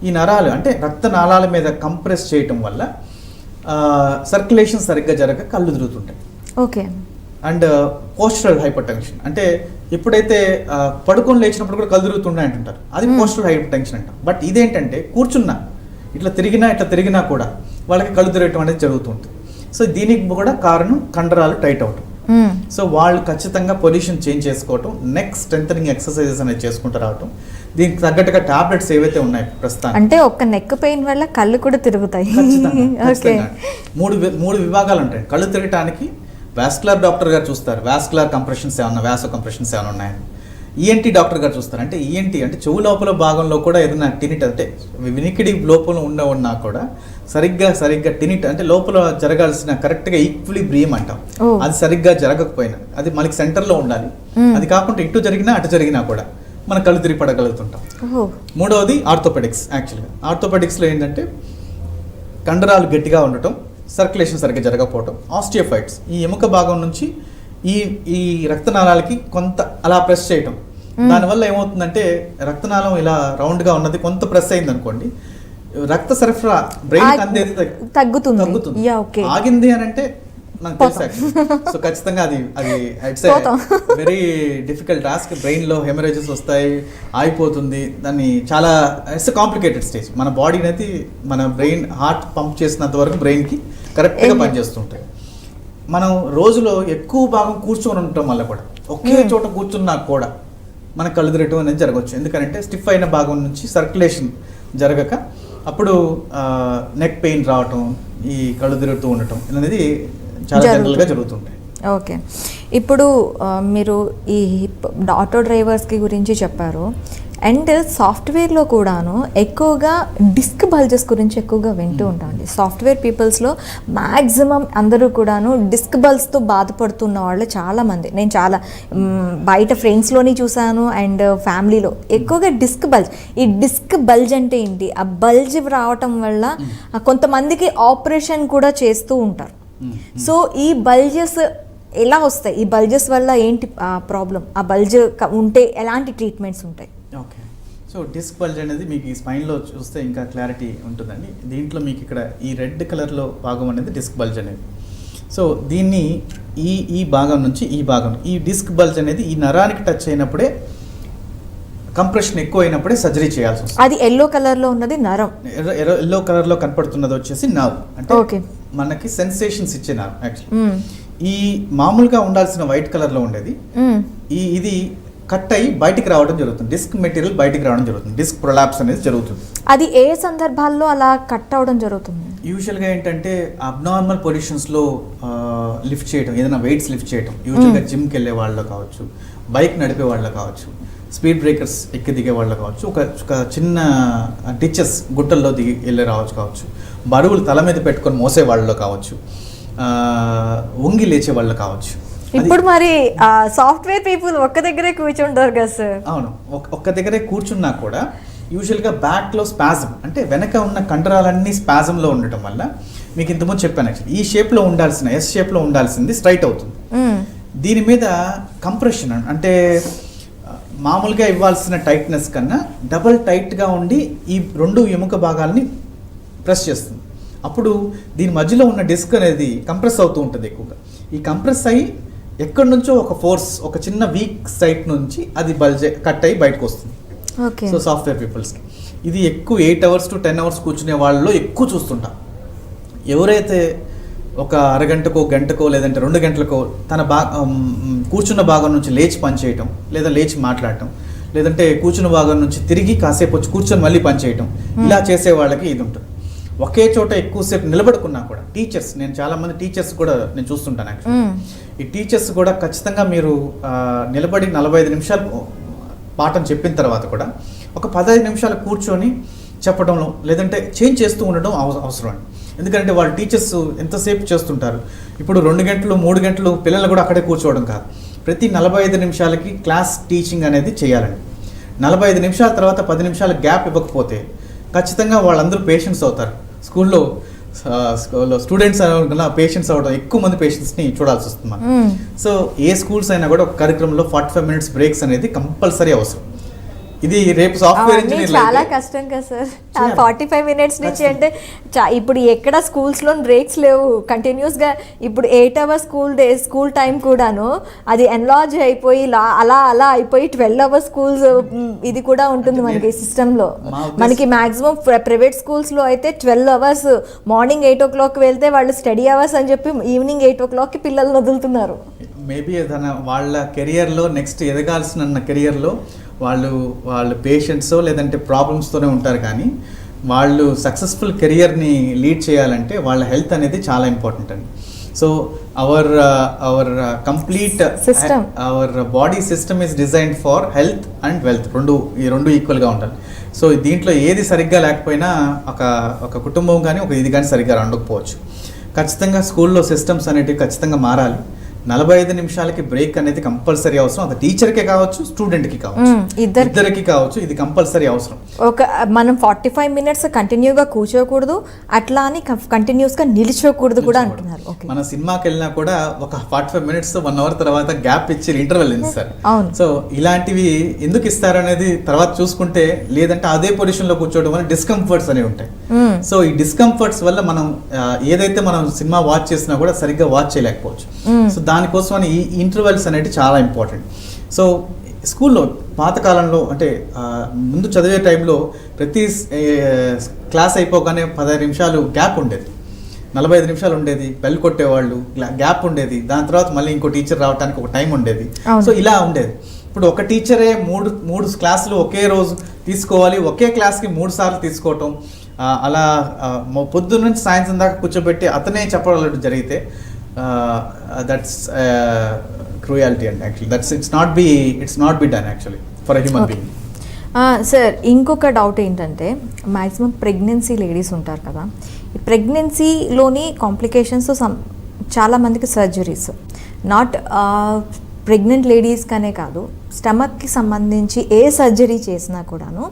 ఈ నరాలు అంటే రక్త నాళాల మీద కంప్రెస్ చేయటం వల్ల సర్క్యులేషన్ సరిగ్గా జరగక కళ్ళు తిరుగుతుంటాయి. Okay. And postural hypertension అంటే ఎప్పుడైతే పడుకొని లేచినప్పుడు కూడా కళ్ళు తిరుగుతున్నాయి అంటుంటారు, అది పోస్చరల్ హైపర్ టెన్షన్ అంటాం. బట్ ఇదేంటంటే కూర్చున్నా ఇట్లా తిరిగినా కూడా వాళ్ళకి కళ్ళు తిరగటం అనేది జరుగుతుంటుంది. సో దీనికి కూడా కారణం కండరాలు టైట్ అవటం. సో వాళ్ళు ఖచ్చితంగా పొజిషన్ చేంజ్ చేసుకోవటం, నెక్ స్ట్రెంథనింగ్ ఎక్సర్సైజెస్ అనేది చేసుకుంటూ రావటం, దీనికి తగ్గట్టుగా టాబ్లెట్స్ ఏవైతే ఉన్నాయి ప్రస్తుతం. అంటే ఒక్క నెక్ పెయిన్ వల్ల కళ్ళు కూడా తిరుగుతాయి. మూడు విభాగాలు ఉంటాయి. కళ్ళు తిరగటానికి వాస్కులర్ డాక్టర్ గారు చూస్తారు, వాస్కులర్ కంప్రెషన్స్ ఏమన్నా, వాసో కంప్రెషన్స్ ఏమైనా ఉన్నాయని. ఈఎన్టీ డాక్టర్ గారు చూస్తారు, అంటే ఈఎన్టీ అంటే చెవు లోపల భాగంలో కూడా ఏదైనా టినిట్ అంటే వినికిడి లోపల ఉన్నా కూడా సరిగ్గా టినిట్ అంటే లోపల జరగాల్సిన కరెక్ట్గా ఈక్విలిబ్రియం అంటాం, అది సరిగ్గా జరగకపోయినా అది మనకి సెంటర్లో ఉండాలి. అది కాకుండా ఇటు జరిగినా అటు జరిగినా కూడా మనం కళ్ళు తిరిగి పడగలుగుతుంటాం. మూడవది ఆర్థోపెడిక్స్. యాక్చువల్గా ఆర్థోపెడిక్స్లో ఏంటంటే కండరాలు గట్టిగా ఉండటం, సర్క్యులేషన్ సరిగ్గా జరగకపోవటం, ఆస్టియోఫైట్స్ ఈ ఎముక భాగం నుంచి ఈ ఈ రక్తనాళాలకి కొంత అలా ప్రెస్ చేయటం. దానివల్ల ఏమవుతుందంటే రక్తనాళం ఇలా రౌండ్గా ఉన్నది కొంత ప్రెస్ అయింది అనుకోండి, రక్త సరఫరా బ్రెయిన్ అందేది తగ్గుతుంది. ఆగింది అని అంటే నాకు తెలుసు. సో ఖచ్చితంగా అది ఇట్స్ వెరీ డిఫికల్ట్ టాస్క్. బ్రెయిన్లో హెమరేజెస్ వస్తాయి, ఆగిపోతుంది. దాన్ని చాలా ఇట్స్ కాంప్లికేటెడ్ స్టేజ్. మన బాడీ అనేది మన బ్రెయిన్ హార్ట్ పంప్ చేసినంత వరకు బ్రెయిన్కి కరెక్ట్గా పనిచేస్తుంటాయి. మనం రోజులో ఎక్కువ భాగం కూర్చొని ఉండటం వల్ల కూడా, ఒకే చోట కూర్చున్నా కూడా మన కళ్ళు తిరగటం అనేది జరగవచ్చు. ఎందుకంటే స్టిఫ్ అయిన భాగం నుంచి సర్క్యులేషన్ జరగక అప్పుడు నెక్ పెయిన్ రావటం, ఈ కళ్ళు తిరుగుతూ ఉండటం అనేది చాలా జనరల్గా జరుగుతుంటాయి. ఓకే, ఇప్పుడు మీరు ఈ ఆటో డ్రైవర్స్కి గురించి చెప్పారు, అండ్ సాఫ్ట్వేర్లో కూడాను ఎక్కువగా డిస్క్ బల్జెస్ గురించి ఎక్కువగా వింటూ ఉంటామండి. సాఫ్ట్వేర్ పీపుల్స్లో మ్యాక్సిమం అందరూ కూడాను డిస్క్ బల్జ్తో బాధపడుతున్న వాళ్ళు చాలామంది, నేను చాలా బయట ఫ్రెండ్స్లోని చూసాను అండ్ ఫ్యామిలీలో ఎక్కువగా డిస్క్ బల్జ్. ఈ డిస్క్ బల్జ్ అంటే ఏంటి? ఆ బల్జ్ రావటం వల్ల కొంతమందికి ఆపరేషన్ కూడా చేస్తూ ఉంటారు. సో ఈ బల్జెస్ ఎలా వస్తాయి? ఈ బల్జెస్ వల్ల ఏంటి ప్రాబ్లం? ఆ బల్జ్ ఉంటే ఎలాంటి ట్రీట్మెంట్స్ ఉంటాయి? ఓకే, సో డిస్క్ బల్జ్ అనేది మీకు ఈ స్పైన్లో చూస్తే ఇంకా క్లారిటీ ఉంటుందండి. దీంట్లో మీకు ఇక్కడ ఈ రెడ్ కలర్లో భాగం అనేది డిస్క్ బల్జ్ అనేది. సో దీన్ని ఈ భాగం నుంచి ఈ భాగం, ఈ డిస్క్ బల్జ్ అనేది ఈ నరానికి టచ్ అయినప్పుడే, కంప్రెషన్ ఎక్కువ అయినప్పుడే సర్జరీ చేయాల్సి వస్తుంది. అది ఎల్లో కలర్లో ఉన్నది నరం, ఎల్లో కలర్లో కనపడుతున్నది వచ్చేసి నర్వ్. అంటే మనకి సెన్సేషన్స్ ఇచ్చే నర్వ్. యాక్చువల్లీ ఈ మామూలుగా ఉండాల్సిన వైట్ కలర్లో ఉండేది ఇది కట్ అయ్యి బయటికి రావడం జరుగుతుంది. డిస్క్ మెటీరియల్ బయటికి రావడం జరుగుతుంది. డిస్క్ ప్రొలాప్స్ అనేది జరుగుతుంది. అది ఏ సందర్భాల్లో అలా కట్ అవడం జరుగుతుంది? యూజువల్గా ఏంటంటే అబ్నార్మల్ పొజిషన్స్లో లిఫ్ట్ చేయడం, ఏదైనా వెయిట్స్ లిఫ్ట్ చేయడం, యూజువల్గా జిమ్కి వెళ్ళే వాళ్ళు కావచ్చు, బైక్ నడిపే వాళ్ళు కావచ్చు, స్పీడ్ బ్రేకర్స్ ఎక్కి దిగే వాళ్ళు కావచ్చు, ఒక చిన్న డిచెస్ గుట్టల్లో దిగి వెళ్ళే కావచ్చు, బరువులు తల మీద పెట్టుకొని మోసే వాళ్ళలో కావచ్చు, వంగి లేచే వాళ్ళు కావచ్చు. ఇప్పుడు మరి సాఫ్ట్వేర్ పీపుల్ ఒక్క దగ్గరే కూర్చుంటారు కదా సార్? అవును, ఒక్క దగ్గరే కూర్చున్నా కూడా యూజువల్గా బ్యాక్లో స్పాజం, అంటే వెనక ఉన్న కండరాలన్నీ స్పాజంలో ఉండటం వల్ల, మీకు ఇంతకుముందు చెప్పాను యాక్చువల్లీ ఈ షేప్లో ఉండాల్సిన ఎస్ షేప్లో ఉండాల్సింది స్ట్రైట్ అవుతుంది. దీని మీద కంప్రెషన్ అంటే మామూలుగా ఇవ్వాల్సిన టైట్నెస్ కన్నా డబల్ టైట్గా ఉండి ఈ రెండు ఎముక భాగాల్ని ప్రెస్ చేస్తుంది. అప్పుడు దీని మధ్యలో ఉన్న డిస్క్ అనేది కంప్రెస్ అవుతూ ఉంటుంది ఎక్కువగా. ఈ కంప్రెస్ అయ్యి ఎక్కడి నుంచో ఒక ఫోర్స్, ఒక చిన్న వీక్ సైట్ నుంచి అది బల్జ్ కట్ అయ్యి బయటకు వస్తుంది. సో సాఫ్ట్వేర్ పీపుల్స్కి ఇది ఎక్కువ 8 hours to 10 hours కూర్చునే వాళ్ళలో ఎక్కువ చూస్తుంటాం. ఎవరైతే ఒక అరగంటకో గంటకో లేదంటే 2 గంటలకో తన కూర్చున్న భాగం నుంచి లేచి పనిచేయటం, లేదా లేచి మాట్లాడటం, లేదంటే కూర్చున్న భాగం నుంచి తిరిగి కాసేపు వచ్చి కూర్చొని మళ్ళీ పనిచేయటం, ఇలా చేసే వాళ్ళకి ఇది ఉంటుంది. ఒకే చోట ఎక్కువసేపు నిలబడుకున్నా కూడా టీచర్స్, నేను చాలామంది టీచర్స్ కూడా నేను చూస్తుంటాను యాక్చువల్లీ. ఈ టీచర్స్ కూడా ఖచ్చితంగా మీరు నిలబడి 45 నిమిషాలు పాఠం చెప్పిన తర్వాత కూడా ఒక 15 నిమిషాలు కూర్చొని చెప్పడంలో, లేదంటే చేంజ్ చేస్తూ ఉండడం అవసరం అండి. ఎందుకంటే వాళ్ళు టీచర్స్ ఎంతసేపు చేస్తుంటారు. ఇప్పుడు 2 గంటలు 3 గంటలు పిల్లలు కూడా అక్కడే కూర్చోవడం కాదు, ప్రతి 45 నిమిషాలకి క్లాస్ టీచింగ్ అనేది చేయాలండి. 45 నిమిషాల తర్వాత 10 నిమిషాల గ్యాప్ ఇవ్వకపోతే ఖచ్చితంగా వాళ్ళందరూ పేషెంట్స్ అవుతారు. స్కూల్లో స్టూడెంట్స్ పేషెంట్స్ అవ్వడం, ఎక్కువ మంది పేషెంట్స్ని చూడాల్సి వస్తుంది మనం. సో ఏ స్కూల్స్ అయినా కూడా ఒక కార్యక్రమంలో 45 minutes బ్రేక్స్ అనేది కంపల్సరీ అవసరం. ఇది రేపు సాఫ్ట్వేర్ ఇంజనీర్ చాలా కష్టం కదా సార్ 45 minutes నుంచి. అంటే ఇప్పుడు ఎక్కడ స్కూల్స్లో బ్రేక్స్ లేవు, కంటిన్యూస్గా. ఇప్పుడు 8 hours స్కూల్ టైం కూడాను అది ఎన్లార్జ్ అయిపోయి అలా అయిపోయి 12 hours స్కూల్స్ ఇది కూడా ఉంటుంది మనకి సిస్టంలో. మనకి మాక్సిమం ప్రైవేట్ స్కూల్స్లో అయితే 12 hours, మార్నింగ్ 8 o'clock వెళ్తే వాళ్ళు స్టడీ అవర్స్ అని చెప్పి ఈవినింగ్ 8 o'clockకి పిల్లల్ని వదులుతున్నారు. మేబీ వాళ్ళ కెరియర్లో నెక్స్ట్ ఎదగాల్సిన కెరియర్లో వాళ్ళు పేషెంట్స్ లేదంటే ప్రాబ్లమ్స్తోనే ఉంటారు. కానీ వాళ్ళు సక్సెస్ఫుల్ కెరియర్ని లీడ్ చేయాలంటే వాళ్ళ హెల్త్ అనేది చాలా ఇంపార్టెంట్ అండి. So our complete our body system is designed for health and wealth, ఈ రెండు ఈక్వల్గా ఉండాలి. సో దీంట్లో ఏది సరిగ్గా లేకపోయినా ఒక కుటుంబం కానీ ఒక ఇది కానీ సరిగ్గా ఉండకపోవచ్చు. ఖచ్చితంగా స్కూల్లో సిస్టమ్స్ అనేటివి ఖచ్చితంగా మారాలి. 45 నిమిషాలకి బ్రేక్ అనేది కంపల్సరీ అవసరం. అది టీచర్కే కావచ్చు, స్టూడెంట్కి కావచ్చు, ఇద్దరికి కావచ్చు, ఇది కంపల్సరీ అవసరం. ఒక మనం 45 minutes కంటిన్యూగా కూర్చోకూడదు, అట్లా అని కంటిన్యూస్గా నిలిచోకూడదు కూడా అంటున్నారు. ఓకే, మన సినిమాకి వెళ్ళినా కూడా ఒక 45 minutes 1 hour తర్వాత గ్యాప్ ఇచ్చి ఇంటర్వెల్ ఇస్తారు. అవును. సో ఇలాంటివి ఎందుకు ఇస్తారు అనేది తర్వాత చూసుకుంటే, లేదంటే అదే పొజిషన్లో కూర్చోవడం వల్ల డిస్కంఫర్ట్స్ అనేవి ఉంటాయి. సో ఈ డిస్కంఫర్ట్స్ వల్ల మనం ఏదైతే మనం సినిమా వాచ్ చేసినా కూడా సరిగ్గా వాచ్ చేయలేకపోవచ్చు. సో దానికోసం ఈ ఇంటర్వెల్స్ అనేవి చాలా ఇంపార్టెంట్. సో స్కూల్లో పాతకాలంలో అంటే ముందు చదివే టైంలో ప్రతి క్లాస్ అయిపోగానే 15 నిమిషాలు గ్యాప్ ఉండేది, 45 నిమిషాలు ఉండేది, బెల్ కొట్టేవాళ్ళు, గ్యాప్ ఉండేది, దాని తర్వాత మళ్ళీ ఇంకో టీచర్ రావడానికి ఒక టైం ఉండేది. సో ఇలా ఉండేది. ఇప్పుడు ఒక టీచరే మూడు క్లాసులు ఒకే రోజు తీసుకోవాలి, ఒకే క్లాస్కి 3 సార్లు తీసుకోవటం, అలా పొద్దున్న నుంచి సాయంత్రం దాకా కూర్చోబెట్టి అతనే చెప్పడం జరిగితే that's cruelty, and actually it's not be done actually for a human being. Sir, ఇంకొక డౌట్ ఏంటంటే, మ్యాక్సిమం ప్రెగ్నెన్సీ లేడీస్ ఉంటారు కదా, ఈ ప్రెగ్నెన్సీలోని కాంప్లికేషన్స్ చాలా మందికి సర్జరీస్, నాట్ ప్రెగ్నెంట్ లేడీస్కనే కాదు, స్టమక్కి సంబంధించి ఏ సర్జరీ చేసినా కూడాను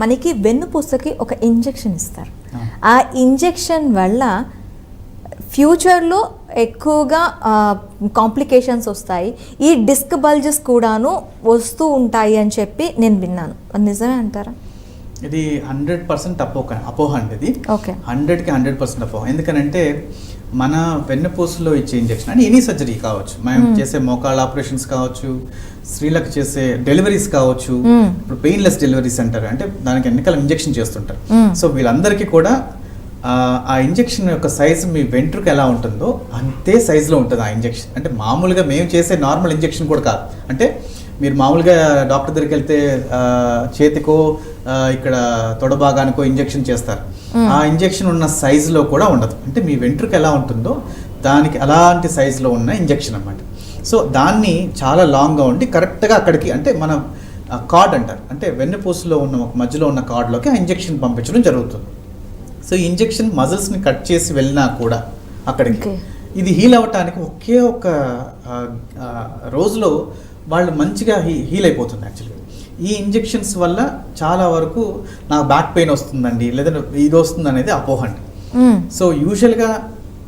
మనకి వెన్నుపూసకి ఒక ఇంజెక్షన్ ఇస్తారు. ఆ ఇంజెక్షన్ వల్ల ఫ్యూచర్లో ఎక్కువగా కాంప్లికేషన్స్ వస్తాయి, ఈ డిస్క్ బల్జెస్ కూడాను వస్తూ ఉంటాయి అని చెప్పి నేను విన్నాను. అది నిజమే అంటారా? ఇది 100% అపోహ అండి. ఇది ఓకే, 100కి 100% అపోహ. ఎందుకనంటే మన వెన్నుపూసలో ఇచ్చే ఇంజెక్షన్ అని ఎనీ సర్జరీ కావచ్చు, మేము చేసే మోకాళ్ళ ఆపరేషన్స్ కావచ్చు, స్త్రీలకు చేసే డెలివరీస్ కావచ్చు, ఇప్పుడు పెయిన్లెస్ డెలివరీస్ అంటారు, అంటే దానికి వెనకాల ఇంజెక్షన్ చేస్తుంటారు. సో వీళ్ళందరికీ కూడా ఆ ఇంజెక్షన్ యొక్క సైజు మీ వెంట్రుక ఎలా ఉంటుందో అంతే సైజులో ఉంటుంది ఆ ఇంజెక్షన్. అంటే మామూలుగా మేము చేసే నార్మల్ ఇంజెక్షన్ కూడా కాదు. అంటే మీరు మామూలుగా డాక్టర్ దగ్గరికి వెళ్తే చేతికో ఇక్కడ తొడభాగానికో ఇంజెక్షన్ చేస్తారు, ఆ ఇంజెక్షన్ ఉన్న సైజులో కూడా ఉండదు. అంటే మీ వెంట్రుక ఎలా ఉంటుందో దానికి అలాంటి సైజులో ఉన్న ఇంజెక్షన్ అన్నమాట. సో దాన్ని చాలా లాంగ్గా ఉండి కరెక్ట్గా అక్కడికి, అంటే మన కార్డ్ అంటారు, అంటే వెన్నుపూసలో ఉన్న ఒక మధ్యలో ఉన్న కార్డ్లోకి ఆ ఇంజెక్షన్ పంపించడం జరుగుతుంది. సో ఈ ఇంజెక్షన్ మజిల్స్ని కట్ చేసి వెళ్ళినా కూడా అక్కడికి ఇది హీల్ అవ్వటానికి ఒకే ఒక రోజులో వాళ్ళు మంచిగా హీల్ అయిపోతుంది. యాక్చువల్గా ఈ ఇంజెక్షన్స్ వల్ల చాలా వరకు నాకు బ్యాక్ పెయిన్ వస్తుందండి, లేదా ఇది వస్తుంది అనేది అపోహ అండి. సో యూజువల్గా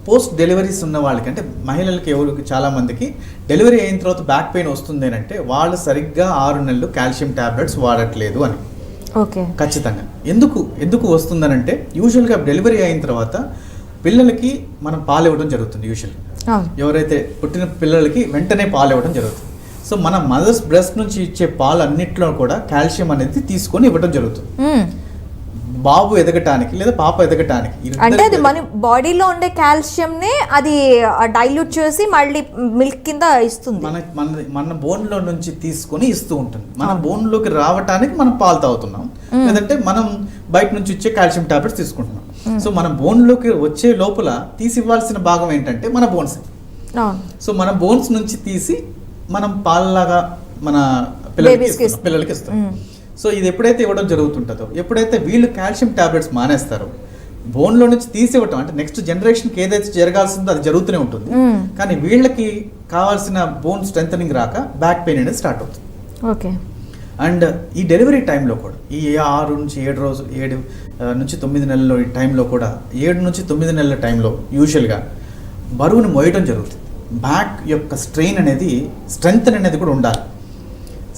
పోస్ట్ డెలివరీస్ ఉన్న వాళ్ళకి, అంటే మహిళలకి ఎవరికి చాలామందికి డెలివరీ అయిన తర్వాత బ్యాక్ పెయిన్ వస్తుంది అని అంటే వాళ్ళు సరిగ్గా 6 నెలలు కాల్షియం ట్యాబ్లెట్స్ వాడట్లేదు అని. ఓకే, ఖచ్చితంగా. ఎందుకు వస్తుందనంటే, యూజువల్గా డెలివరీ అయిన తర్వాత పిల్లలకి మనం పాలు ఇవ్వడం జరుగుతుంది. యూజువల్గా ఎవరైతే పుట్టిన పిల్లలకి వెంటనే పాలు ఇవ్వడం జరుగుతుంది. సో మన మదర్స్ బ్రెస్ట్ నుంచి ఇచ్చే పాలు అన్నిట్లో కూడా కాల్షియం అనేది తీసుకొని ఇవ్వడం జరుగుతుంది బాబు ఎదగటానికి లేదా పాప ఎదగటానికి. అంటే అది మన బాడీలో ఉండే కాల్షియంనే అది డైల్యూట్ చేసి మళ్ళీ మిల్క్ కింద ఇస్తుంది, మన బోన్లో నుంచి తీసుకొని ఇస్తూ ఉంటుంది. మన బోన్లోకి రావటానికి మనం పాలు తాగుతున్నాం, లేదంటే మనం బయట నుంచి ఇచ్చే కాల్షియం టాబ్లెట్స్ తీసుకుంటున్నాం. సో మన బోన్లోకి వచ్చే లోపల తీసి ఇవ్వాల్సిన భాగం ఏంటంటే మన బోన్స్. సో మన బోన్స్ నుంచి తీసి మనం పాలలాగా మన పిల్లలకి ఇస్తాం. సో ఇది ఎప్పుడైతే ఇవ్వడం జరుగుతుంటుందో, ఎప్పుడైతే వీళ్ళు కాల్షియం టాబ్లెట్స్ మానేస్తారో, బోన్లో నుంచి తీసి ఇవ్వటం, అంటే నెక్స్ట్ జనరేషన్కి ఏదైతే జరగాల్సిందో అది జరుగుతూనే ఉంటుంది. కానీ వీళ్ళకి కావాల్సిన బోన్ స్ట్రెంథనింగ్ రాక బ్యాక్ పెయిన్ అనేది స్టార్ట్ అవుతుంది. ఓకే. అండ్ ఈ డెలివరీ టైంలో కూడా, ఈ 6 నుంచి 7 రోజులు, 7 నుంచి 9 నెలల ఈ టైంలో కూడా, 7 నుంచి 9 నెలల టైంలో యూజువల్గా బరువును మోయడం జరుగుతుంది. బ్యాక్ యొక్క స్ట్రెయిన్ అనేది, స్ట్రెంగ్త్ అనేది కూడా ఉండాలి.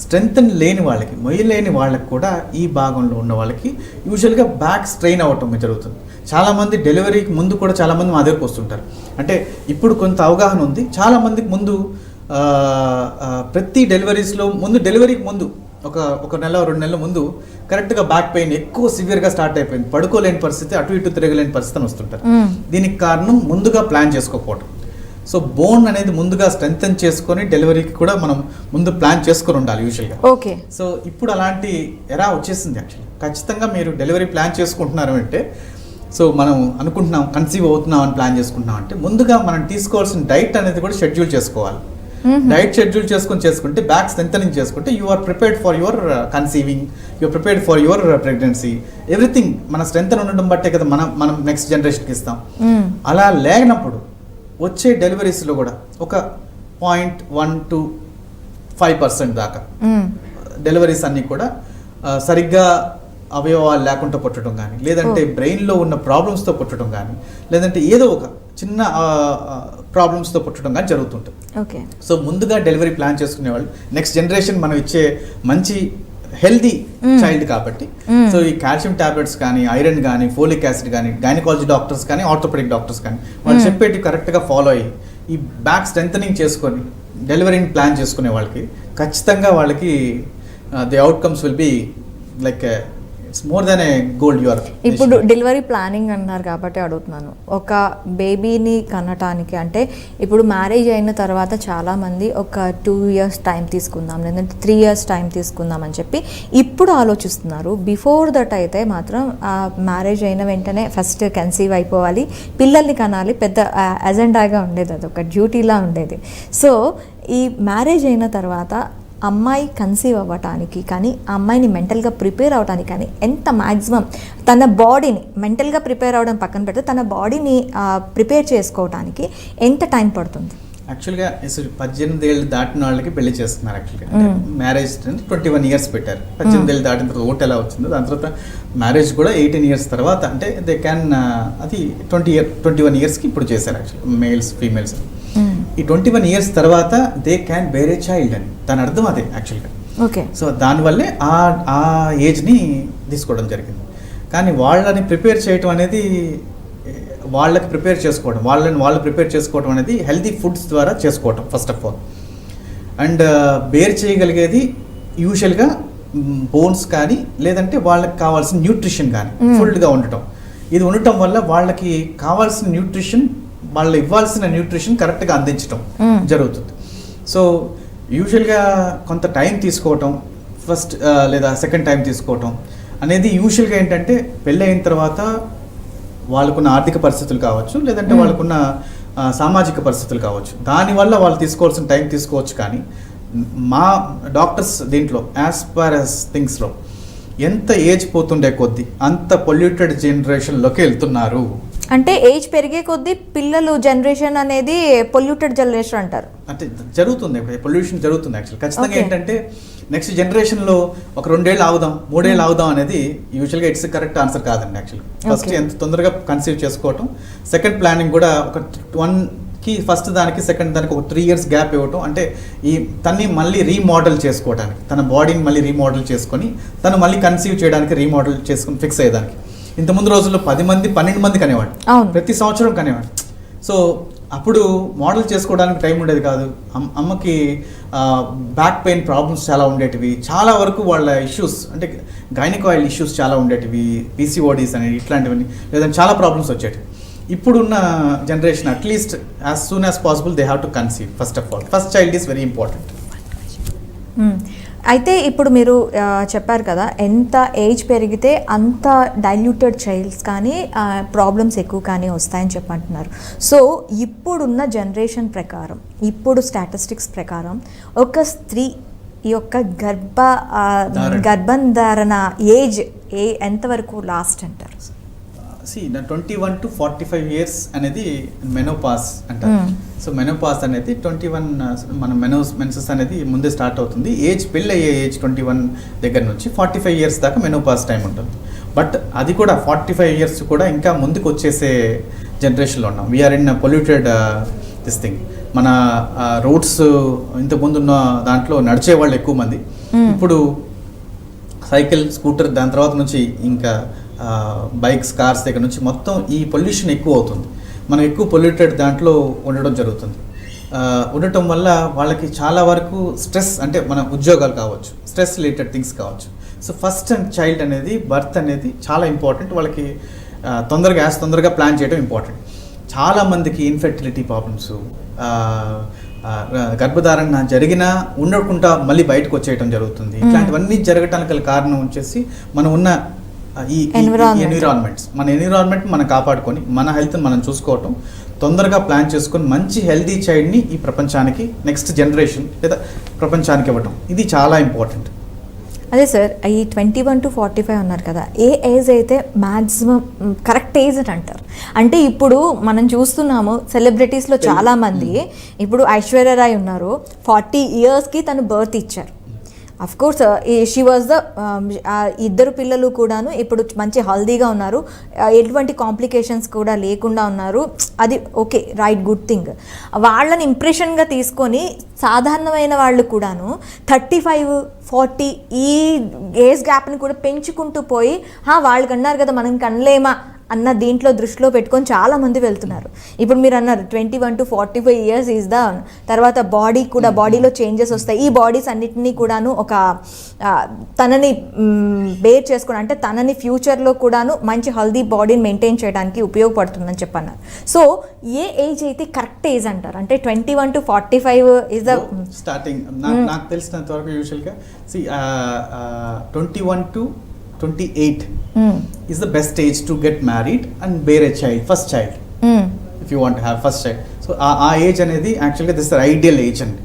స్ట్రెంగ్త్ లేని వాళ్ళకి, మొయ్యలేని వాళ్ళకి కూడా, ఈ భాగంలో ఉన్న వాళ్ళకి యూజువల్గా బ్యాక్ స్ట్రెయిన్ అవ్వటం జరుగుతుంది. చాలామంది డెలివరీకి ముందు కూడా చాలామంది మా దగ్గరకు వస్తుంటారు. అంటే ఇప్పుడు కొంత అవగాహన ఉంది. చాలామందికి ముందు ప్రతి డెలివరీస్లో డెలివరీకి ముందు ఒక నెల 2 నెలల ముందు కరెక్ట్గా బ్యాక్ పెయిన్ ఎక్కువ సివియర్గా స్టార్ట్ అయిపోయింది, పడుకోలేని పరిస్థితి, అటు ఇటు తిరగలేని పరిస్థితి అని వస్తుంటారు. దీనికి కారణం ముందుగా ప్లాన్ చేసుకోకపోవడం. సో బోన్ అనేది ముందుగా స్ట్రెంథెన్ చేసుకొని డెలివరీకి కూడా మనం ముందు ప్లాన్ చేసుకొని ఉండాలి యూజువల్గా. ఓకే. సో ఇప్పుడు అలాంటి ఎరా వచ్చేసింది. యాక్చువల్లీ ఖచ్చితంగా మీరు డెలివరీ ప్లాన్ చేసుకుంటున్నారు అంటే, సో మనం అనుకుంటున్నాం కన్సీవ్ అవుతున్నాం అని ప్లాన్ చేసుకుంటున్నాం అంటే, ముందుగా మనం తీసుకోవాల్సిన డైట్ అనేది కూడా షెడ్యూల్ చేసుకోవాలి. డైట్ షెడ్యూల్ చేసుకుంటే, బ్యాక్ స్ట్రెంథనింగ్ చేసుకుంటే, you are prepared for your conceiving, you are prepared for your pregnancy, everything. మన స్ట్రెంథన్ ఉండడం బట్టే కదా మనం నెక్స్ట్ జనరేషన్కి ఇస్తాం. అలా లేనప్పుడు వచ్చే డెలివరీస్లో కూడా ఒక 0.1 to 5% దాకా డెలివరీస్ అన్నీ కూడా సరిగ్గా అవయవాలు లేకుండా పుట్టడం కానీ, లేదంటే బ్రెయిన్లో ఉన్న ప్రాబ్లమ్స్తో పుట్టడం కానీ, లేదంటే ఏదో ఒక చిన్న ప్రాబ్లమ్స్తో పుట్టడం కానీ జరుగుతుంటుంది. ఓకే. సో ముందుగా డెలివరీ ప్లాన్ చేసుకునే వాళ్ళు నెక్స్ట్ జనరేషన్ మనం ఇచ్చే మంచి హెల్దీ చైల్డ్ కాబట్టి సో ఈ కాల్షియం టాబ్లెట్స్ కానీ, ఐరన్ కానీ, ఫోలిక్ యాసిడ్ కానీ, గైనకాలజీ డాక్టర్స్ కానీ, ఆర్థోపెడిక్ డాక్టర్స్ కానీ వాళ్ళు చెప్పేటి కరెక్ట్గా ఫాలో అయ్యి ఈ బ్యాక్ స్ట్రెంథనింగ్ చేసుకొని డెలివరీని ప్లాన్ చేసుకునే వాళ్ళకి ఖచ్చితంగా వాళ్ళకి the outcomes will be like it's more than A gold your. ఇప్పుడు డెలివరీ ప్లానింగ్ అన్నారు కాబట్టి అడుగుతున్నాను, ఒక బేబీని కనటానికి అంటే ఇప్పుడు మ్యారేజ్ అయిన తర్వాత చాలామంది ఒక 2 years టైం తీసుకుందాం, లేదంటే 3 years టైం తీసుకుందాం అని చెప్పి ఇప్పుడు ఆలోచిస్తున్నారు. బిఫోర్ దట్ అయితే మాత్రం మ్యారేజ్ అయిన వెంటనే ఫస్ట్ కన్సీవ్ అయిపోవాలి, పిల్లల్ని కనాలి, పెద్ద అజెండాగా ఉండేది, అది ఒక డ్యూటీలా ఉండేది. సో ఈ మ్యారేజ్ అయిన తర్వాత అమ్మాయి కన్సీవ్ అవ్వటానికి కానీ, ఆ అమ్మాయిని మెంటల్గా ప్రిపేర్ అవ్వడానికి కానీ ఎంత మ్యాక్సిమం తన బాడీని మెంటల్గా ప్రిపేర్ అవ్వడం పక్కన పెడితే తన బాడీని ప్రిపేర్ చేసుకోవడానికి ఎంత టైం పడుతుంది? యాక్చువల్గా 18 ఏళ్ళు దాటిన వాళ్ళకి పెళ్లి చేస్తున్నారు. యాక్చువల్గా మ్యారేజ్ 21 years పెట్టారు. 18 ఏళ్ళు దాటిన తర్వాత ఓటు ఎలా వచ్చిందో దాని తర్వాత మ్యారేజ్ కూడా 18 years తర్వాత అంటే దే క్యాన్ అది 21 yearsకి ఇప్పుడు చేశారు యాక్చువల్గా మేల్స్ ఫీమేల్స్. ఈ 21 years తర్వాత they can bear a child అని దాని అర్థం అదే యాక్చువల్గా. ఓకే. సో దానివల్లే ఆ ఏజ్ని తీసుకోవడం జరిగింది. కానీ వాళ్ళని ప్రిపేర్ చేయటం అనేది వాళ్ళకి ప్రిపేర్ చేసుకోవడం, వాళ్ళు ప్రిపేర్ చేసుకోవడం అనేది హెల్తీ ఫుడ్స్ ద్వారా చేసుకోవటం first of all. And bear చేయగలిగేది యూజువల్గా బోన్స్ కానీ, లేదంటే వాళ్ళకి కావాల్సిన న్యూట్రిషన్ కానీ ఫుల్గా ఉండటం. ఇది ఉండటం వల్ల వాళ్ళకి కావాల్సిన న్యూట్రిషన్, వాళ్ళు ఇవ్వాల్సిన న్యూట్రిషన్ కరెక్ట్గా అందించడం జరుగుతుంది. సో యూజువల్గా కొంత టైం తీసుకోవటం ఫస్ట్ లేదా సెకండ్ టైం తీసుకోవటం అనేది యూజువల్గా ఏంటంటే పెళ్ళి అయిన తర్వాత వాళ్ళకున్న ఆర్థిక పరిస్థితులు కావచ్చు, లేదంటే వాళ్ళకున్న సామాజిక పరిస్థితులు కావచ్చు, దానివల్ల వాళ్ళు తీసుకోవాల్సిన టైం తీసుకోవచ్చు. కానీ మా డాక్టర్స్ దీంట్లో యాజ్ పర్ యాజ్ థింగ్స్లో ఎంత ఏజ్ పోతుండే కొద్దీ అంత పొల్యూటెడ్ జనరేషన్లోకి వెళ్తున్నారు. అంటే ఏజ్ పెరిగే కొద్దీ పిల్లలు జనరేషన్ అనేది పొల్యూటెడ్ జనరేషన్ అంటారు. అంటే జరుగుతుంది, పొల్యూషన్ జరుగుతుంది యాక్చువల్. ఖచ్చితంగా ఏంటంటే నెక్స్ట్ జనరేషన్లో ఒక 2 ఏళ్ళు ఆగుదాం, 3 ఏళ్ళు ఆగుదాం అనేది యూజువల్గా ఇట్స్ కరెక్ట్ ఆన్సర్ కాదండి యాక్చువల్గా. ఫస్ట్ ఎంత తొందరగా కన్సీవ్ చేసుకోవటం, సెకండ్ ప్లానింగ్ కూడా ఒక 1కి ఫస్ట్ దానికి సెకండ్ దానికి ఒక 3 years గ్యాప్ ఇవ్వటం, అంటే ఈ తన్ని మళ్ళీ రీమోడల్ చేసుకోవడానికి, తన బాడీని మళ్ళీ రీమోడల్ చేసుకొని తను మళ్ళీ కన్సీవ్ చేయడానికి రీమోడల్ చేసుకుని ఫిక్స్ అయ్యేదానికి. ఇంతకుముందు రోజుల్లో 10 మంది 12 మంది కనేవాడు, ప్రతి సంవత్సరం కనేవాడు. సో అప్పుడు మోడల్ చేసుకోవడానికి టైం ఉండేది కాదు. అమ్మకి బ్యాక్ పెయిన్ ప్రాబ్లమ్స్ చాలా ఉండేటివి, చాలా వరకు వాళ్ళ ఇష్యూస్ అంటే గైనకాయిల్ ఇష్యూస్ చాలా ఉండేటివి, పీసీఓడీస్ అనేవి ఇట్లాంటివన్నీ, లేదంటే చాలా ప్రాబ్లమ్స్ వచ్చేటివి. ఇప్పుడున్న generation at least as soon as possible they have to conceive. First of all first child is very important. అయితే ఇప్పుడు మీరు చెప్పారు కదా, ఎంత ఏజ్ పెరిగితే అంత డైల్యూటెడ్ చైల్డ్స్ కానీ ప్రాబ్లమ్స్ ఎక్కువ కానీ వస్తాయని చెప్పంటున్నారు. సో ఇప్పుడున్న జనరేషన్ ప్రకారం, ఇప్పుడు స్టాటిస్టిక్స్ ప్రకారం ఒక స్త్రీ యొక్క గర్భం ధారణ ఏజ్ ఎంతవరకు లాస్ట్ అంటారు? 21 to 45 years అనేది మెనోపాస్ అంటారు. సో మెనోపాస్ అనేది 21 మన మెన్సెస్ అనేది ముందే స్టార్ట్ అవుతుంది. ఏజ్ పెళ్ళి అయ్యే ఏజ్ 21 దగ్గర నుంచి 45 years దాకా మెనోపాస్ టైం ఉంటుంది. బట్ అది కూడా 45 years కూడా ఇంకా ముందుకు వచ్చేసే జనరేషన్లో ఉన్నాం. We are in polluted this thing. మన రోడ్స్ ఇంతకుముందు ఉన్న దాంట్లో నడిచే వాళ్ళు ఎక్కువ మంది, ఇప్పుడు సైకిల్, స్కూటర్, దాని తర్వాత నుంచి ఇంకా బైక్స్, కార్స్ దగ్గర నుంచి మొత్తం ఈ పొల్యూషన్ ఎక్కువ అవుతుంది. మనం ఎక్కువ పొల్యూటెడ్ దాంట్లో ఉండడం జరుగుతుంది. ఉండటం వల్ల వాళ్ళకి చాలా వరకు స్ట్రెస్, అంటే మన ఉద్యోగాలు కావచ్చు, స్ట్రెస్ రిలేటెడ్ థింగ్స్ కావచ్చు. సో ఫస్ట్ అండ్ చైల్డ్ అనేది, బర్త్ అనేది చాలా ఇంపార్టెంట్. వాళ్ళకి తొందరగా ప్లాన్ చేయడం ఇంపార్టెంట్. చాలామందికి ఇన్ఫెర్టిలిటీ ప్రాబ్లమ్స్, గర్భధారణ జరిగినా ఉండకుండా మళ్ళీ బయటకు వచ్చేయడం జరుగుతుంది. ఇట్లాంటివన్నీ జరగటానికి గల కారణం వచ్చేసి మనం ఉన్న ఈ ఎన్విరాన్మెంట్స్, మన ఎన్విరాన్మెంట్ మనం కాపాడుకొని మన హెల్త్ని మనం చూసుకోవటం, తొందరగా ప్లాన్ చేసుకొని మంచి హెల్తీ చైల్డ్ని ఈ ప్రపంచానికి, నెక్స్ట్ జనరేషన్ లేదా ప్రపంచానికి ఇవ్వటం, ఇది చాలా ఇంపార్టెంట్. అదే సార్, ఈ 21 to 45 ఉన్నారు కదా, ఏ ఏజ్ అయితే మ్యాక్సిమం కరెక్ట్ ఏజ్ అని అంటారు? అంటే ఇప్పుడు మనం చూస్తున్నాము సెలబ్రిటీస్లో చాలామంది, ఇప్పుడు ఐశ్వర్యరాయ్ ఉన్నారు, 40 yearsకి తను బర్త్ ఇచ్చారు. Of course she was the ఇద్దరు పిల్లలు కూడాను ఇప్పుడు మంచి హెల్దీగా ఉన్నారు, ఎటువంటి కాంప్లికేషన్స్ కూడా లేకుండా ఉన్నారు. అది ఓకే, రైట్, గుడ్ థింగ్. వాళ్ళని ఇంప్రెషన్గా తీసుకొని సాధారణమైన వాళ్ళు కూడాను 35-40 ఈ ఏజ్ గ్యాప్ని కూడా పెంచుకుంటూ పోయి వాళ్ళు కన్నారు కదా మనం కనలేమా అన్న దీంట్లో దృష్టిలో పెట్టుకొని చాలామంది వెళ్తున్నారు. ఇప్పుడు మీరు అన్నారు 21 to 45 years ఈజ్ ద తర్వాత బాడీ కూడా, బాడీలో చేంజెస్ వస్తాయి. ఈ బాడీస్ అన్నిటినీ కూడాను ఒక తనని బేర్ చేసుకుని, అంటే తనని ఫ్యూచర్లో కూడాను మంచి హెల్దీ బాడీని మెయింటైన్ చేయడానికి ఉపయోగపడుతుందని చెప్పన్నారు. సో ఏ ఏజ్ అయితే కరెక్ట్ ఏజ్ అంటారు? అంటే 21 to 45 ఈజ్ ద స్టార్టింగ్. నాకు తెలిసినంత వరకు యూజువల్గా 21 to 28 is the best age to get married and bear a child, first child, if you want to have first child. So ఆ ఏజ్ అనేది యాక్చువల్గా దిస్ ఐడియల్ ఏజ్ అండి.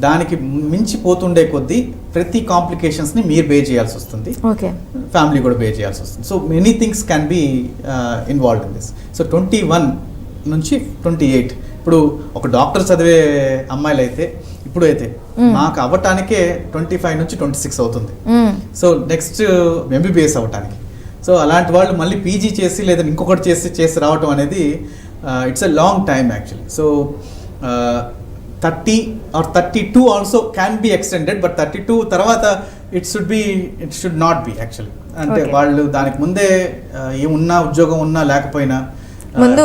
దానికి మించిపోతుండే కొద్దీ ప్రతి కాంప్లికేషన్స్ని మీరు బే చేయాల్సి వస్తుంది, ఓకే, ఫ్యామిలీ కూడా బే చేయాల్సి వస్తుంది. So many things can be involved in this. So 21 నుంచి 28, ఇప్పుడు ఒక డాక్టర్ చదివే అమ్మాయిలు అయితే ఇప్పుడు అయితే మాకు అవ్వటానికే 25 నుంచి 26 అవుతుంది. సో నెక్స్ట్ ఎంబీబీఎస్ అవ్వటానికి, సో అలాంటి వాళ్ళు మళ్ళీ పీజీ చేసి లేదా ఇంకొకటి చేసి రావటం అనేది it's a long time actually. So 30 or 32 also can be extended, but 32 తర్వాత it should not be actually. అంటే వాళ్ళు దానికి ముందే ఏమున్నా, ఉద్యోగం ఉన్నా లేకపోయినా ముందు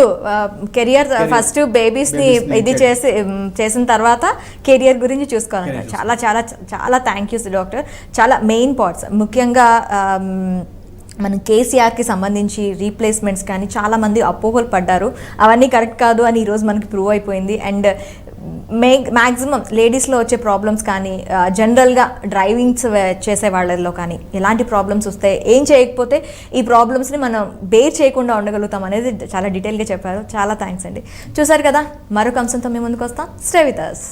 కెరియర్ ఫస్ట్ బేబీస్ని ఇది చేసిన తర్వాత కెరియర్ గురించి చూసుకోవాలంట. చాలా చాలా చాలా థ్యాంక్ యూ డాక్టర్. చాలా మెయిన్ పాయింట్స్, ముఖ్యంగా మన కేసీఆర్కి సంబంధించి రీప్లేస్మెంట్స్ కానీ చాలామంది అపోహలు పడ్డారు, అవన్నీ కరెక్ట్ కాదు అని ఈరోజు మనకి ప్రూవ్ అయిపోయింది. అండ్ మ్యాక్సిమం లేడీస్లో వచ్చే ప్రాబ్లమ్స్ కానీ, జనరల్గా డ్రైవింగ్స్ చేసే వాళ్ళలో కానీ ఎలాంటి ప్రాబ్లమ్స్ వస్తాయి, ఏం చేయకపోతే ఈ ప్రాబ్లమ్స్ని మనం బేర్ చేయకుండా ఉండగలుగుతాం అనేది చాలా డీటెయిల్గా చెప్పారు. చాలా థ్యాంక్స్ అండి. చూసారు కదా, మరొక అంశంతో మేము ముందుకు వస్తాం. Stay with us.